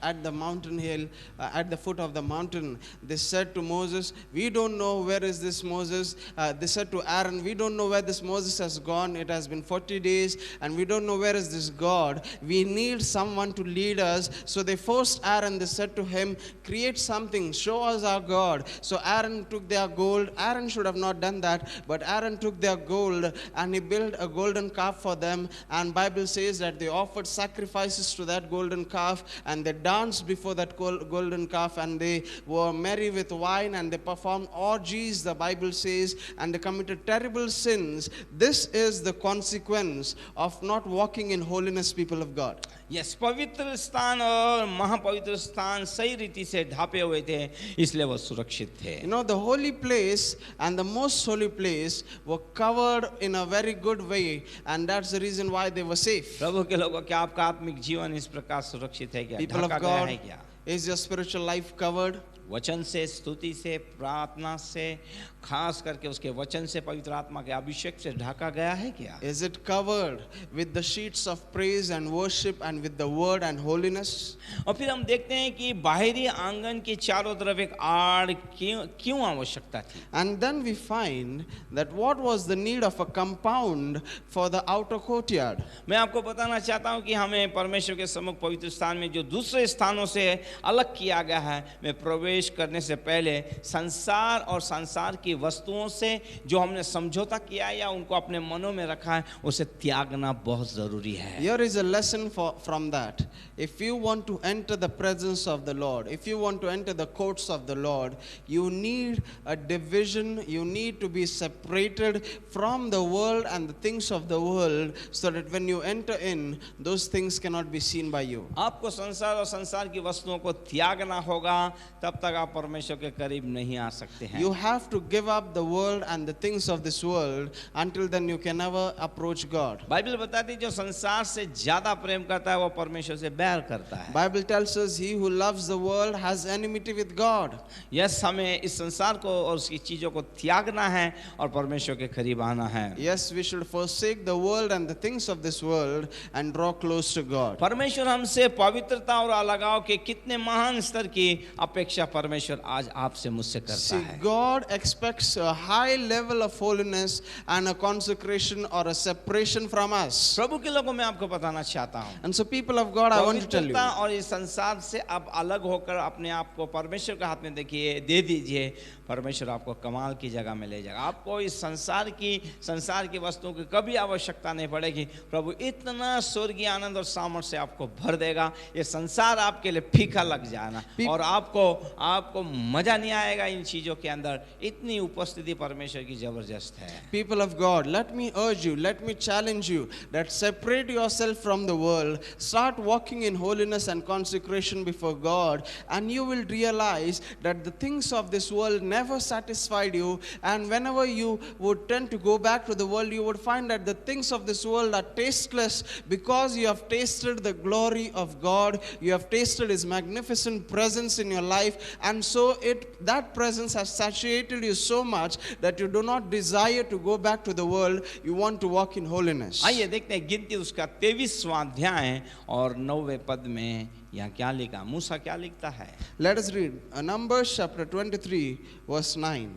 at the mountain hill, at the foot of the mountain. They said to Moses, "We don't know where is this Moses." They said to Aaron, "We don't know where this Moses has gone. It has been 40 days, and we don't know where is this God. We need someone to lead us." So they forced Aaron. They said to him, "Create something. Show us our God." So Aaron took their gold. Aaron should have not done that. But Aaron took their gold and he built a golden calf for them, and Bible says that they offered sacrifices to that golden calf, and they danced before that golden calf, and they were merry with wine, and they performed orgies, the Bible says, and they committed terrible sins. This is the consequence of not walking in holiness, people of God. Yes, पवित्र स्थान और महापवित्र स्थान सही रीति से ढापे हुए थे, इसलिए वो सुरक्षित थे। You know, the holy place and the most holy place were covered in a very good way, and that's the reason why they were safe. प्रभु के लोगों, क्या आपका आत्मिक जीवन इस प्रकार सुरक्षित है क्या? People ढका of गया God, है क्या? is your spiritual life covered? वचन से, स्तुति से, प्रार्थना से, खास करके उसके वचन से, पवित्र आत्मा के अभिषेक से ढका गया है क्या? Is it covered with the sheets of praise and worship and with the word and holiness? और फिर हम देखते हैं कि बाहरी आंगन के चारों तरफ एक आड़ क्यों आवश्यकता थी? And then we find that what was the need of a compound for the outer courtyard? मैं आपको बताना चाहता हूं कि हमें परमेश्वर के सम्मुख पवित्र स्थान में जो दूसरे स्थानों से अलग किया गया है, में प्रवेश करने से पहले संसार और संसार की वस्तुओं से जो हमने समझौता किया या उनको अपने मनों में रखा है, उसे त्यागना बहुत जरूरी है। Here is a lesson from that. If you want to enter the presence of the Lord, if you want to enter the courts of the Lord, you need a division, you need to be separated from the world and the things of the world, so that when you enter in, those things cannot be seen by you. आपको संसार और संसार की वस्तुओं को त्यागना होगा, तब तक आप परमेश्वर के करीब नहीं आ सकते हैं। You have to give up the world and the things of this world. Until then you can never approach God. Bible बताती है जो संसार से ज्यादा प्रेम करता है वो परमेश्वर से बैर करता है। Bible tells us he who loves the world has enmity with God. Yes, हमें इस संसार को और उसकी चीजों को त्यागना है और परमेश्वर के करीब आना है। Yes, we should forsake the world and the things of this world and draw close to God. परमेश्वर हमसे पवित्रता और अलगाव के कितने महान स्तर की अपेक्षा परमेश्वर आज आपसे मुझसे करता See, है। God expects a high level of holiness and a consecration or a separation from us. प्रभु के लोगों में आपको बताना चाहता हूँ, And so people of God, I want to tell you, पवित्रता और इस संसार से आप अलग होकर अपने आप को परमेश्वर के हाथ में दे दीजिए। परमेश्वर आपको कमाल की जगह में ले जाएगा। आपको इस संसार की वस्तुओं की कभी आवश्यकता नहीं पड़ेगी। प्रभु इतना स्वर्गीय आनंद और सामर्थ्य से आपको भर देगा, ये संसार आपके लिए फीका लग जाना और आपको मजा नहीं आएगा इन चीजों के अंदर। इतनी उपस्थिति परमेश्वर की जबरदस्त है। people of God, let me urge you, let me challenge you that separate yourself from the world, start walking in holiness and consecration before God, and you will realize that the things of this world never satisfied you, and whenever you would tend to go back to the world, you would find that the things of this world are tasteless because you have tasted the glory of God, you have tasted his magnificent presence in your life, and so that presence has saturated you so much that you do not desire to go back to the world, you want to walk in holiness. आइए देखते हैं गिनती उसका 23वां अध्याय और 9वें पद में यहाँ क्या लिखा, मूसा क्या लिखता है। Let us read Numbers chapter 23 verse 9.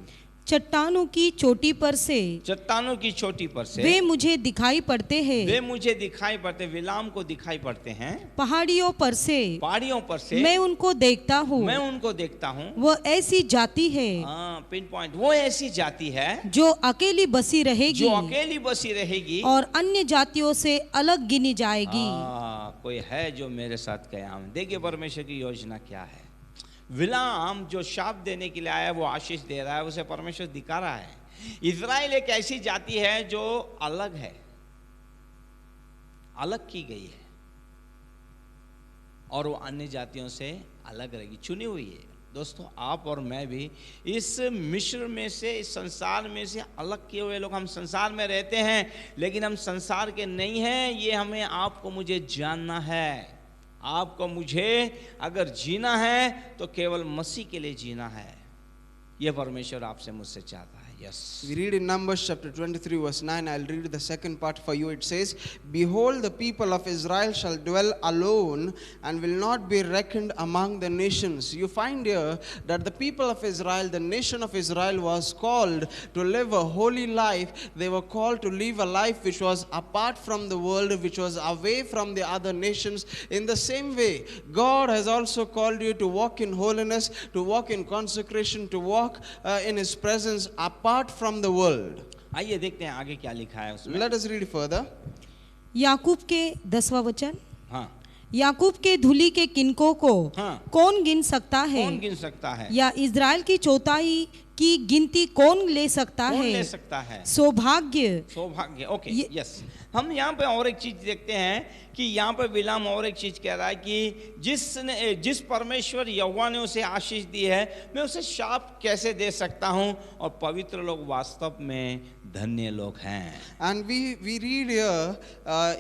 चट्टानों की चोटी पर से चट्टानों की चोटी पर से वे मुझे दिखाई पड़ते हैं, वे मुझे दिखाई पड़ते, विलाम को दिखाई पड़ते हैं। पहाड़ियों पर से पहाड़ियों पर से मैं उनको देखता हूँ। मैं उनको देखता हूँ। वो ऐसी जाति है पिन पॉइंट, वो ऐसी जाति है जो अकेली बसी रहेगी जो अकेली बसी रहेगी और अन्य जातियों से अलग गिनी जाएगी। कोई है जो मेरे साथ कयाम। देखिए परमेश्वर की योजना क्या है। विलाम जो शाप देने के लिए आया, वो आशीष दे रहा है, उसे परमेश्वर दिखा रहा है। इज़राइल एक ऐसी जाति है जो अलग है, अलग की गई है और वो अन्य जातियों से अलग रहेगी, चुनी हुई है। दोस्तों, आप और मैं भी इस मिस्र में से, इस संसार में से अलग किए हुए लोग। हम संसार में रहते हैं लेकिन हम संसार के नहीं हैं, ये हमें आपको मुझे जानना है। आपको मुझे अगर जीना है तो केवल मसीह के लिए जीना है, ये परमेश्वर आपसे मुझसे चाहता है। Yes, We read in Numbers chapter 23 verse 9. I'll read the second part for you. It says, "Behold, the people of Israel shall dwell alone and will not be reckoned among the nations." You find here that the people of Israel, the nation of Israel, was called to live a holy life. They were called to live a life which was apart from the world, which was away from the other nations. In the same way, God has also called you to walk in holiness, to walk in consecration, to walk in His presence apart from the world. आइए देखते हैं आगे क्या लिखा है उसमें। Let us read further. याकूब के 10वां वचन, हाँ, याकूब के धूली के किनकों को हाँ। कौन गिन सकता है, कौन गिन सकता है? या इज़राइल की चौथाई की गिनती कौन ले सकता कौन है। ले सकता है? सौभाग्य, सौभाग्य। ओके, ये- यस। हम यहाँ पे और एक चीज देखते हैं कि यहाँ पे बिलाम और एक चीज कह रहा है कि जिस परमेश्वर यहोवा ने उसे आशीष दी है, मैं उसे शाप कैसे दे सकता हूँ? और पवित्र लोग वास्तव में धन्य लोग हैं। And we read here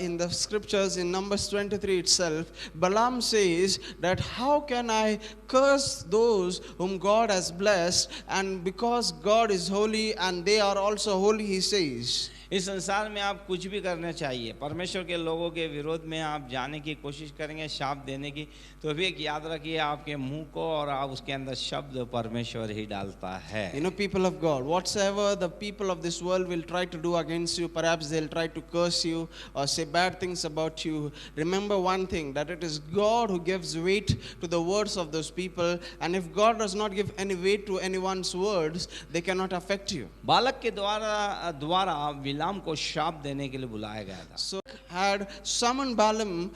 in the scriptures in Numbers 23 itself, Balaam says that how can I curse those whom God has blessed, and because God is holy and they are also holy, he says. इस संसार में आप कुछ भी करना चाहिए, परमेश्वर के लोगों के विरोध में आप जाने की कोशिश करेंगे, शाप देने की, तो भी एक याद रखिए, आपके मुंह को और आप उसके अंदर शब्द परमेश्वर ही डालता है। You know, people of God, whatsoever the people of this world will try to do against you, perhaps they'll try to curse you or say bad things about you. Remember one thing, that it is God who gives weight to the words of those people, and if God does not give any weight to anyone's words, they cannot affect you. बालक के द्वारा बिलाम को शाप देने के लिए बुलाया गया था। So had summoned Balaam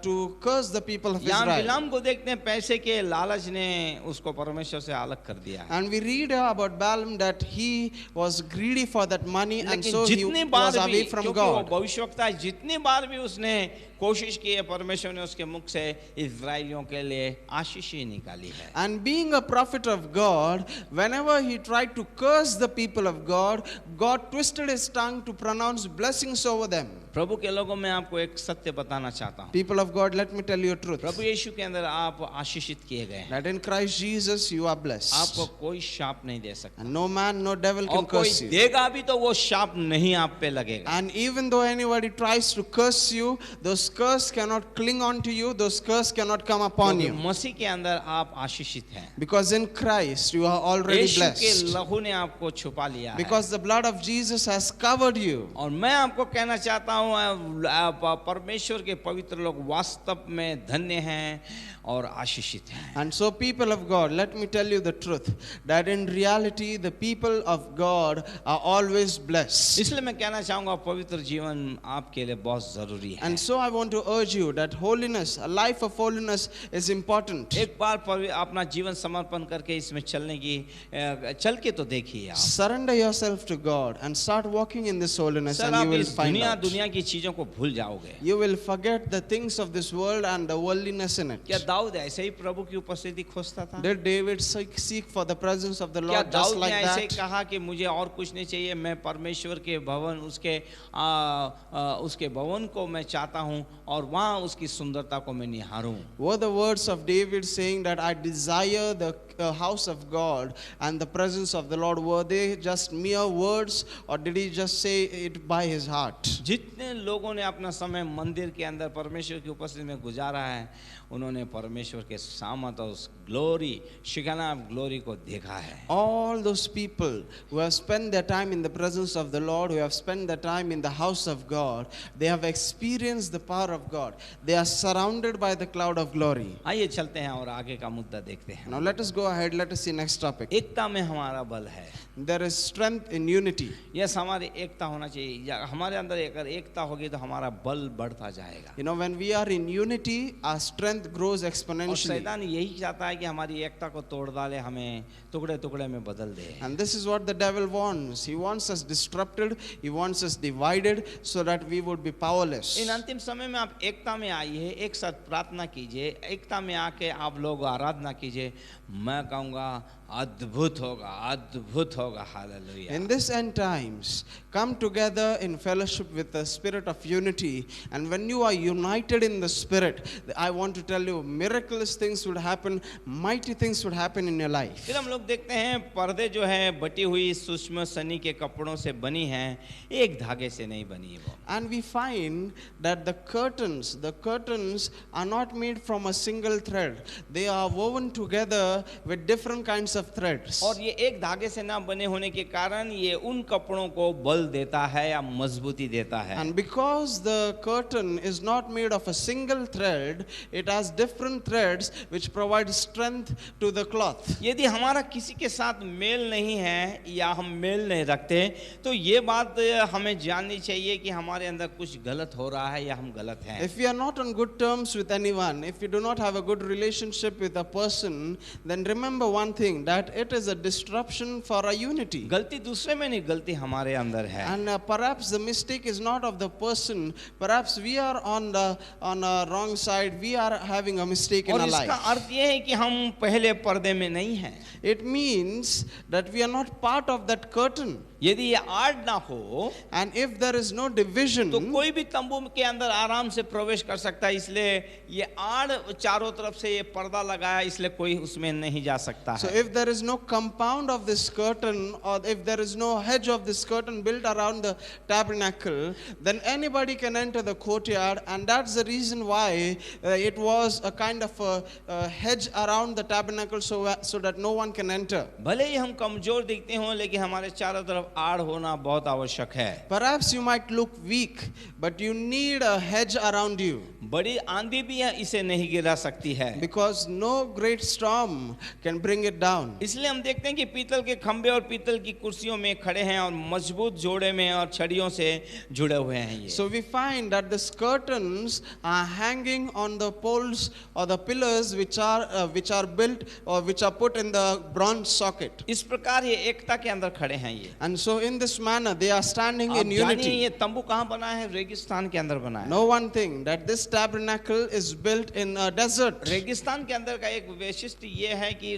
to curse the people of यहाँ Israel. बिलाम को देखते हैं, पैसे के लालच ने उसको परमेश्वर से अलग कर दिया है। And we read about Balaam that he was greedy for that money, and लेकिन so he जितनी was बार भी, away from क्योंकि वो God. भविष्यवक्ता है, जितनी बार भी उसने कोशिश की है, परमेश्वर ने उसके मुख से इस्राएलियों के लिए आशीष ही निकाली है। And being a prophet of God, whenever he tried to curse the people of God, God twisted his tongue to pronounce blessings over them. प्रभु के लोगों में आपको एक सत्य बताना चाहता हूँ, People of God, let me tell you a truth. प्रभु यीशु के अंदर आप आशीषित किए गए हैं। That in Christ Jesus you are blessed. आपको कोई शाप नहीं दे सकता, And no man, no devil और can कोई curse you. देगा भी तो वो शाप नहीं आप पे लगेगा। And even though anybody tries to curse you, those curses cannot cling on to you, those curses cannot come upon क्योंकि you. मसीह के अंदर आप आशीषित हैं, Because in Christ you are already यीशु के blessed. लहू ने आपको छुपा लिया है। Because the blood of Jesus has covered you. और मैं आपको कहना चाहता हूँ, परमेश्वर के पवित्र लोग वास्तव में धन्य हैं और आशीषित हैं। And so, people of God, let me tell you the truth, that in reality the people of God are always blessed. इसलिए मैं कहना चाहूँगा, पवित्र जीवन आपके लिए बहुत जरूरी है। And so I want to urge you that holiness, a life of holiness is important. एक बार अपना जीवन समर्पण करके इसमें चल के तो देखिए आप। Surrender yourself to God and start walking in this holiness, sir, and you आप will इस find out. दुनिया की चीजों को भूल जाओगे। You will forget the things of this world and the worldliness in it. क्या दाऊद ऐसे ही प्रभु की उपस्थिति खोजता था? Did David seek for the presence of the क्या Lord just दाऊद like ने ऐसे ही that? कहा कि मुझे और कुछ नहीं चाहिए, मैं परमेश्वर के भवन, उसके भवन को मैं चाहता हूँ और वहाँ उसकी सुंदरता को मैं निहारूं? Were the words of David saying that I desire the house of God and the presence of the Lord, were they just mere words, or did he just say it by his heart? जितने लोगों ने अपना समय मंदिर के अंदर परमेश्वर की उपस्थिति में गुजारा है, उन्होंने परमेश्वर के सामत और उस ग्लोरी, शिकाना ग्लोरी को देखा है। All those people who have spent their time in the presence of the Lord, who have spent their time in the house of God, they have experienced the power of God. They are surrounded by the cloud of glory. आइए चलते हैं और आगे का मुद्दा देखते हैं। Now let us go ahead, let us see next topic. एकता में हमारा बल है। There is strength in unity. Yes, हमारी एकता होना चाहिए। हमारे अंदर अगर एकता होगी तो हमारा बल बढ़ता जाएगा। You know, when we are in unity, our strength grows और exponentially. शैतान यही चाहता है कि हमारी एकता को तोड़ डाले, हमें टुकड़े टुकड़े में बदल दे। And this is what the devil wants. He wants us disrupted, he wants us divided so that we would be powerless. इन अंतिम समय में आप एकता में आइए, एक साथ प्रार्थना कीजिए, एकता में आके आप लोग आराधना कीजिए। मैं कहूँगा अद्भुत होगा, अद्भुत होगा। Hallelujah. In this end times, come together in fellowship with the spirit of unity. And when you are united in the spirit, I want to tell you, miraculous things would happen, mighty things would happen in your life. फिर हम लोग देखते हैं पर्दे जो है बटी हुई सूक्ष्म सनी के कपड़ों से बनी हैं, एक धागे से नहीं बनी है वो। And we find that the curtains are not made from a single thread. They are woven together with different kinds of threads. और ये एक धागे से ना बने होने के कारण ये उन कपड़ों को बल देता है या मजबूती देता है। And because the curtain is not made of a single thread, it has different threads which provide strength to the cloth. यदि हमारा किसी के साथ मेल नहीं है या हम मेल नहीं रखते तो ये बात हमें जाननी चाहिए कि हमारे अंदर कुछ गलत हो रहा है या हम गलत हैं। If we are not on good terms with anyone, if we do not have a good relationship with a person, then remember one thing, that it is a disruption for our unity. गलती दूसरे में नहीं, गलती हमारे अंदर है। And perhaps the mistake is not of the person. Perhaps we are on the wrong side. We are having a mistake in और our इसका life. अर्थ ये है कि हम पहले पर्दे में नहीं हैं। It means that we are not part of that curtain. यदि ये आड़ ना हो And if there is no division, तो कोई भी तंबू के अंदर आराम से प्रवेश कर सकता है। इसलिए ये आड़ चारों तरफ से ये पर्दा लगाया, इसलिए कोई उसमें नहीं जा सकता so है। if there is no compound of this curtain, or if there is no hedge of this curtain built around the tabernacle, then anybody can enter the courtyard. And that's the reason why it was a kind of a hedge around the tabernacle so that no one can enter. भले ही हम कमजोर दिखते हों, लेकिन हमारे चारों तरफ आड़ होना बहुत आवश्यक है। Perhaps you might look weak, but you need a hedge around you. बड़ी आंधी भी इसे नहीं गिरा सकती है। Because no great storm can bring it down. इसलिए हम देखते हैं कि पीतल के खंभे और पीतल की कुर्सियों में खड़े हैं और मजबूत जोड़े में और छड़ियों से जुड़े हुए हैं ये। So we find that the curtains are hanging on the poles or the pillars which are built or which are put in the bronze socket. इस प्रकार ये एकता के अंदर खड़े हैं ये। And so in this manner they are standing आप in जानिए unity. ये तंबू कहाँ बना है? रेगिस्तान के अंदर बना है। Know one thing, that this tabernacle is built in a desert. रेगिस्तान के अंदर का एक वैशिष्ट ये है कि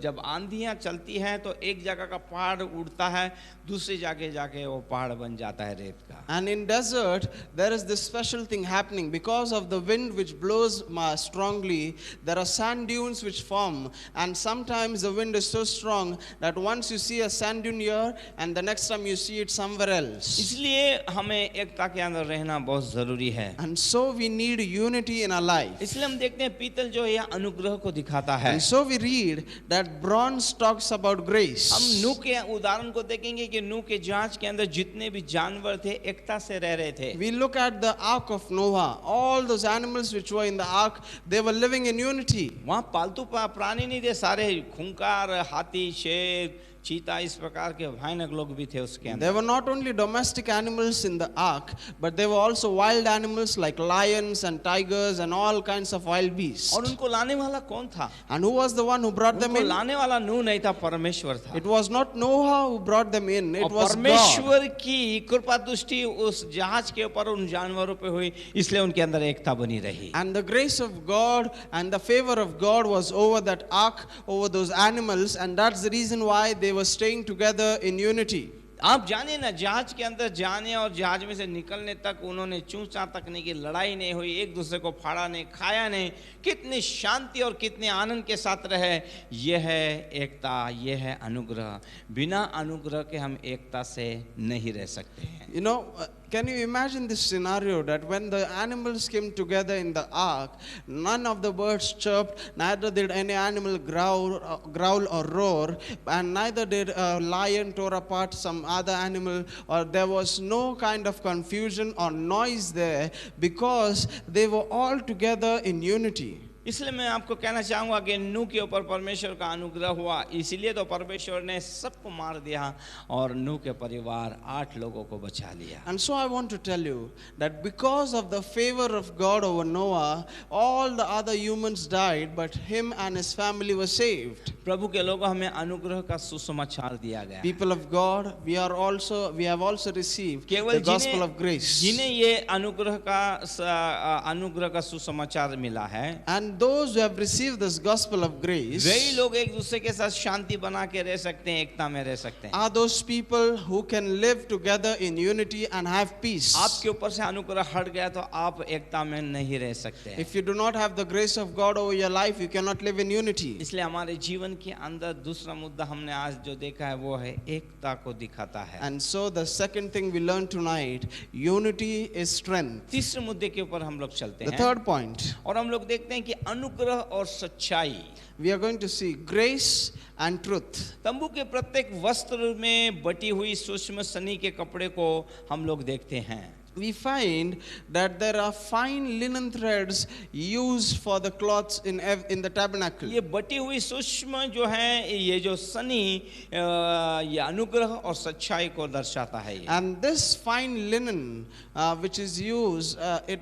जब आंधियां चलती हैं तो एक जगह का पहाड़ उड़ता है, दूसरी जगह जाके वो पहाड़ बन जाता है रेत का। And in desert there is this special thing happening because of the wind which blows strongly. There are sand dunes which form, and sometimes the wind is so strong that once you see a sand dune here and the next time you see it somewhere else. इसलिए हमें एकता के अंदर रहना बहुत जरूरी है। And so we need unity in our life. इसलिए हम देखते हैं पीतल जो है यह अनुग्रह को दिखाता है। And so we read that bronze talks about grace. हम नूह के उदाहरण को देखेंगे कि नूह के जहाज के अंदर जितने भी जानवर थे एकता से रह रहे थे। We look at the ark of Noah. All those animals which were in the ark, they were living in unity. वहाँ पालतू प्राणी नहीं थे, सारे खूंखार, हाथी, शेर, चीता, इस प्रकार के भयानक लोग भी थे उसके अंदर। There were not only domestic animals in the ark, but there were also wild animals like lions and tigers and all kinds of wild beasts. और उनको लाने वाला कौन था? And who was the one who brought them उनको in? लाने वाला नूह नहीं था, परमेश्वर था। It was not Noah who brought them in, it और was God. परमेश्वर की कृपा दृष्टि उस जहाज के ऊपर उन जानवरों पे हुई, इसलिए उनके अंदर एकता बनी रही। And the grace of God and the favor of God was over that ark, over those animals, and that's the reason why they were staying together in unity. आप जाने ना, जहाज के अंदर जाने और जहाज में से निकलने तक उन्होंने चूचा तकने की लड़ाई नहीं हुई, एक दूसरे को फाड़ा नहीं, खाया नहीं, कितनी शांति और कितने आनंद के साथ रहे। यह है एकता, यह है अनुग्रह। बिना अनुग्रह के हम एकता से नहीं रह सकते हैं। You know, can you imagine this scenario that when the animals came together in the ark, none of the birds chirped, neither did any animal growl or roar, and neither did a lion tore apart some other animal, or there was no kind of confusion or noise there because they were all together in unity. इसलिए मैं आपको कहना चाहूंगा कि नूह के ऊपर परमेश्वर का अनुग्रह हुआ, इसीलिए तो परमेश्वर ने सबको मार दिया और नूह के परिवार 8 लोगों को बचा लिया। And so I want to tell you that because of the favor of God over Noah, all the other humans died, but him and his family were saved. प्रभु के लोगों, हमें अनुग्रह का सुसमाचार दिया गया। People of God, we have also received केवल the gospel of grace. जिन्हें ये अनुग्रह का सुसमाचार मिला है, And those who have received this gospel of grace वही लोग एक दूसरे के साथ शांति बना के रह सकते हैं, एकता में रह सकते हैं। are those people who can live together in unity and have peace. आपके ऊपर से अनुग्रह हट गया तो आप एकता में नहीं रह सकते हैं। If you do not have the grace of God over your life, you cannot live in unity. इसलिए हमारे जीवन के अंदर दूसरा मुद्दा हमने आज जो देखा है वो है एकता को दिखाता है। And so the second thing we learned tonight, unity is strength. तीसरे मुद्दे के ऊपर हम लोग चलते The हैं third point, और हम लोग देखते हैं कि अनुग्रह और सच्चाई। we are going to see grace and truth. तंबू के प्रत्येक वस्त्र में बटी हुई सूक्ष्म सनी के कपड़े को हम लोग देखते हैं। We find that there are fine linen threads used for the cloths in the tabernacle. ये बटी हुई सूक्ष्म जो है, ये जो सनी, ये अनुग्रह और सच्चाई को दर्शाता है। And this fine linen which is used, it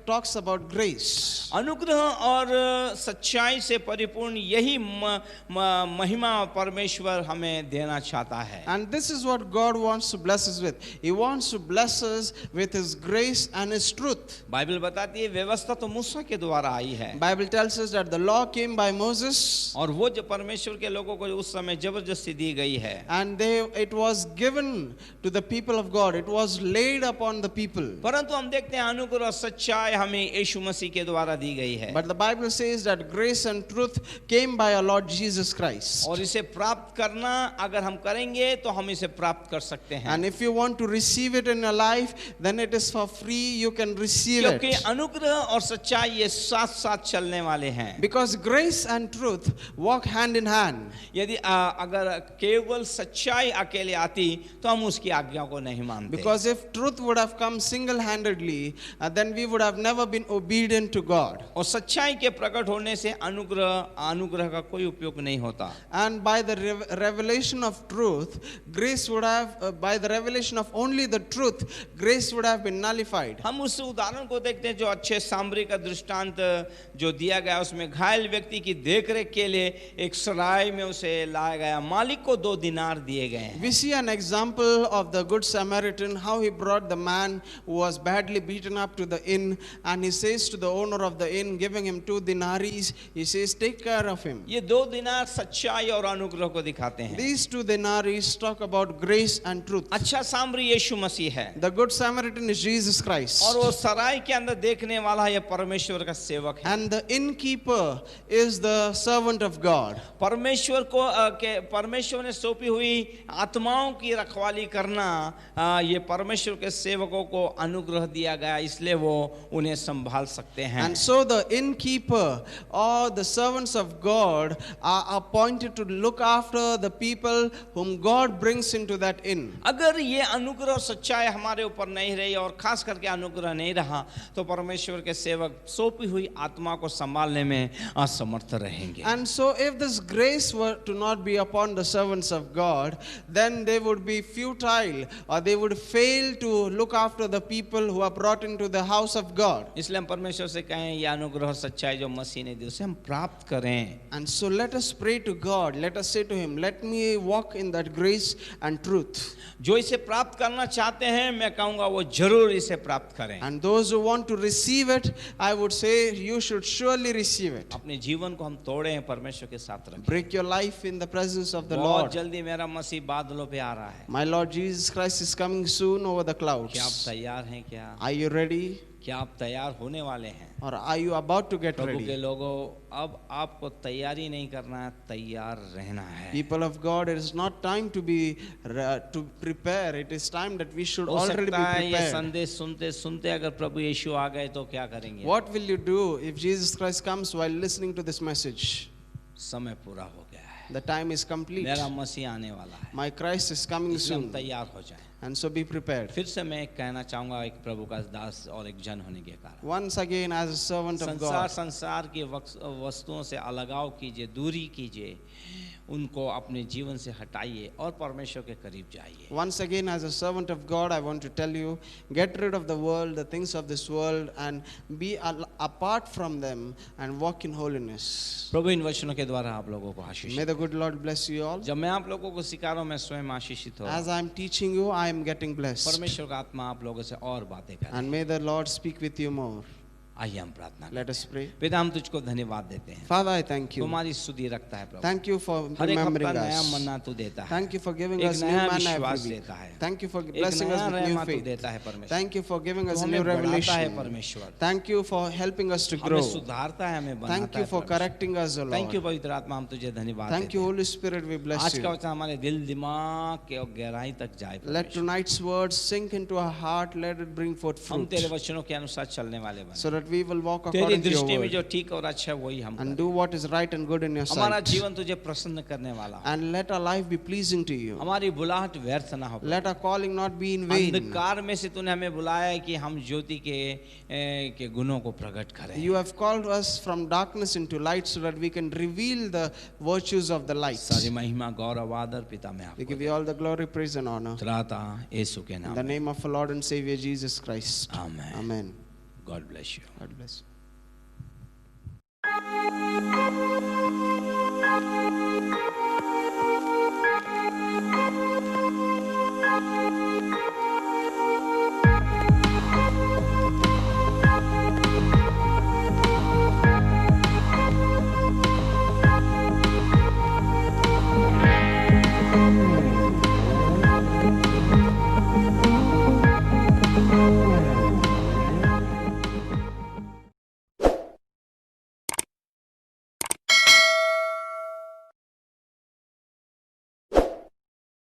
talks about grace. अनुग्रह और सच्चाई से परिपूर्ण यही महिमा परमेश्वर हमें देना चाहता है। And this is what God wants to bless us with. He wants to bless us with His grace and His truth. Bible बताती है व्यवस्था तो मूसा के द्वारा आई है, Bible tells us that the law came by Moses, और वो जो परमेश्वर के लोगों को उस समय जबरदस्ती दी गई है, and it was given to the people of God. It was laid upon the people. परंतु हम देखते हैं अनुग्रह और सच्चाई हमें यीशु मसीह के द्वारा दी गई है। But the Bible says that grace and truth came by our Lord Jesus Christ. और इसे प्राप्त करना अगर हम करेंगे तो हम इसे प्राप्त कर सकते हैं। And if you want to receive it in your life, then it is for free. You can receive क्योंकि it. अनुग्रह और सच्चाई ये साथ साथ चलने वाले हैं। Because grace and truth walk hand in hand. यदि अगर केवल सच्चाई अकेले आती तो हम उसकी आज्ञा को नहीं मानते। Because if truth would have come single-handedly, then we would have never been obedient to God. और सच्चाई के प्रकट होने से अनुग्रह का कोई उपयोग नहीं होता। And by the revelation of truth, grace would have, by the revelation of only the truth, grace would have been nullified. हम उस उदाहरण को देखते हैं जो अच्छे सामरी का दृष्टांत जो दिया गया, उसमें घायल व्यक्ति की देखरेख के लिए एक सराय में उसे लाया गया, मालिक को 2 दिनार दिए गए हैं। We see an example of the Good Samaritan, how he brought the man who was badly beaten up to the inn, and he says to the owner of the inn, giving him 2 denaries, he says, take care of him. ये 2 दिनार सच्चाई और अनुग्रह को दिखाते हैं। These 2 denaries talk about grace and truth. अच्छा सामरी यीशु मसीह है, The Good Samaritan is Jesus Christ. और वो सराय के अंदर देखने वाला ये परमेश्वर का सेवक है। And the innkeeper is the servant of God. परमेश्वर ने सौंपी हुई आत्माओं की रखवाली करना, ये परमेश्वर के सेवकों को अनुग्रह दिया गया, इसलिए वो उन्हें संभाल सकते हैं। And so the innkeeper or the servants of God are appointed to look after the people whom God brings into that inn. अगर ये अनुग्रह और सच्चाई हमारे ऊपर नहीं रही और खास करके अनुग्रह नहीं रहा तो परमेश्वर के सेवक सौंपी हुई आत्मा को संभालने में असमर्थ रहेंगे। And so if this grace were to not be upon the servants of God, then they would be futile, or they would fail to look after the people who are brought into the house of God. इसलिए हम परमेश्वर से कहें ये अनुग्रह और सच्चाई जो मसीह ने दी उसे हम प्राप्त करें। And so let us pray to God. Let us say to Him, let me walk in that grace and truth. जो इसे प्राप्त करना चाहते हैं मैं कहूँगा वो जरूर इसे प्राप्त करें। And those who want to receive it, I would say you should surely receive it. अपने जीवन को हम तोड़ें, परमेश्वर के साथ रखें। Break your life in the presence of the बहुत Lord. जल्दी मेरा मसीह बादलों पे आ रहा है। My Lord Jesus Christ is coming soon over the क्या आप clouds. तैयार हैं क्या? Are you ready? क्या आप तैयार होने वाले हैं? Or are you about to get प्रभु के ready? लोगों, अब आपको तैयारी नहीं करना है, तैयार रहना है। People of God, it is not time to be to prepare. It is time that we should हो already be सकता है ये prepared. संदेश सुनते सुनते अगर प्रभु यीशु आ गए तो क्या करेंगे? What will you do if Jesus Christ comes while listening to this message? समय पूरा हो गया है, The time is complete. मेरा मसीह आने वाला है, My Christ is coming इसलिए हम soon. तैयार हो जाएं। And so be prepared. फिर से मैं कहना चाहूंगा एक प्रभु का दास और एक जन होने के कारण Once again, as a servant of God, संसार की वस्तुओं से अलगाव कीजिए, दूरी कीजिए, उनको अपने जीवन से हटाइए और परमेश्वर के करीब जाइए। once again, as a servant of God, I want to tell you, get rid of the world, the things of this world, and be apart from them and walk in holiness. प्रभु इन वचनों के द्वारा आप लोगों को आशीष May the good Lord bless you all. जब मैं आप लोगों को सिखा रहा हूँ मैं स्वयं आशीषित हो As I am teaching you, I am getting blessed. परमेश्वर का आत्मा आप लोगों से और बातें करे। And may the Lord speak with you more. आइए हम प्रार्थना करें। Let us pray. पिता हम तुझको धन्यवाद देते हैं, Father, I thank you. तुम्हारी स्तुति रखता है प्रभु। Thank you for हर एक remembering हफ्ता नया us. मन्ना तू देता है, Thank you for giving एक us new नया manna विश्वास every week. देता है, Thank you for एक blessing us नया with new रहमा तू faith. देता है परमेश्वर। Thank you for giving us तू a new हमें बढ़ाता है revelation. परमेश्वर, Thank you for helping us to हमें grow. सुधारता है, हमें बनाता Thank you है for परमेश्वर। correcting us, O thank you Lord. पवित्र आत्मा, हम तुझे धन्यवाद Thank देते you, हैं। Holy Spirit, we bless आज का you. वचन हमारे दिल दिमाग के और गहराई तक जाए Let परमेश्वर। tonight's words sink into our heart, let it bring forth हम fruit, तेरे वचनों के अनुसार चलने वाले बने, so that we will walk तेरी according to your दृष्टि में word जो ठीक और अच्छा है वही हम and करें। do what is right and good in your हमारा sight. जीवन तुझे प्रसन्न करने वाला हो, And let our life be pleasing to you. हमारी बुलाहट व्यर्थ ना हो। Let our calling not be in vain. अंधकार में से तूने हमें बुलाया है कि हम ज्योति के गुणों को प्रकट करें। You have called us from darkness into light so that we can reveal the virtues of the light. सारी महिमा गौरव आदर पिता में We आपको give you all the glory, praise and honor. त्राता यीशु के In नाम the में। name of our Lord and Savior Jesus Christ. Amen. Amen. God bless you. God bless you.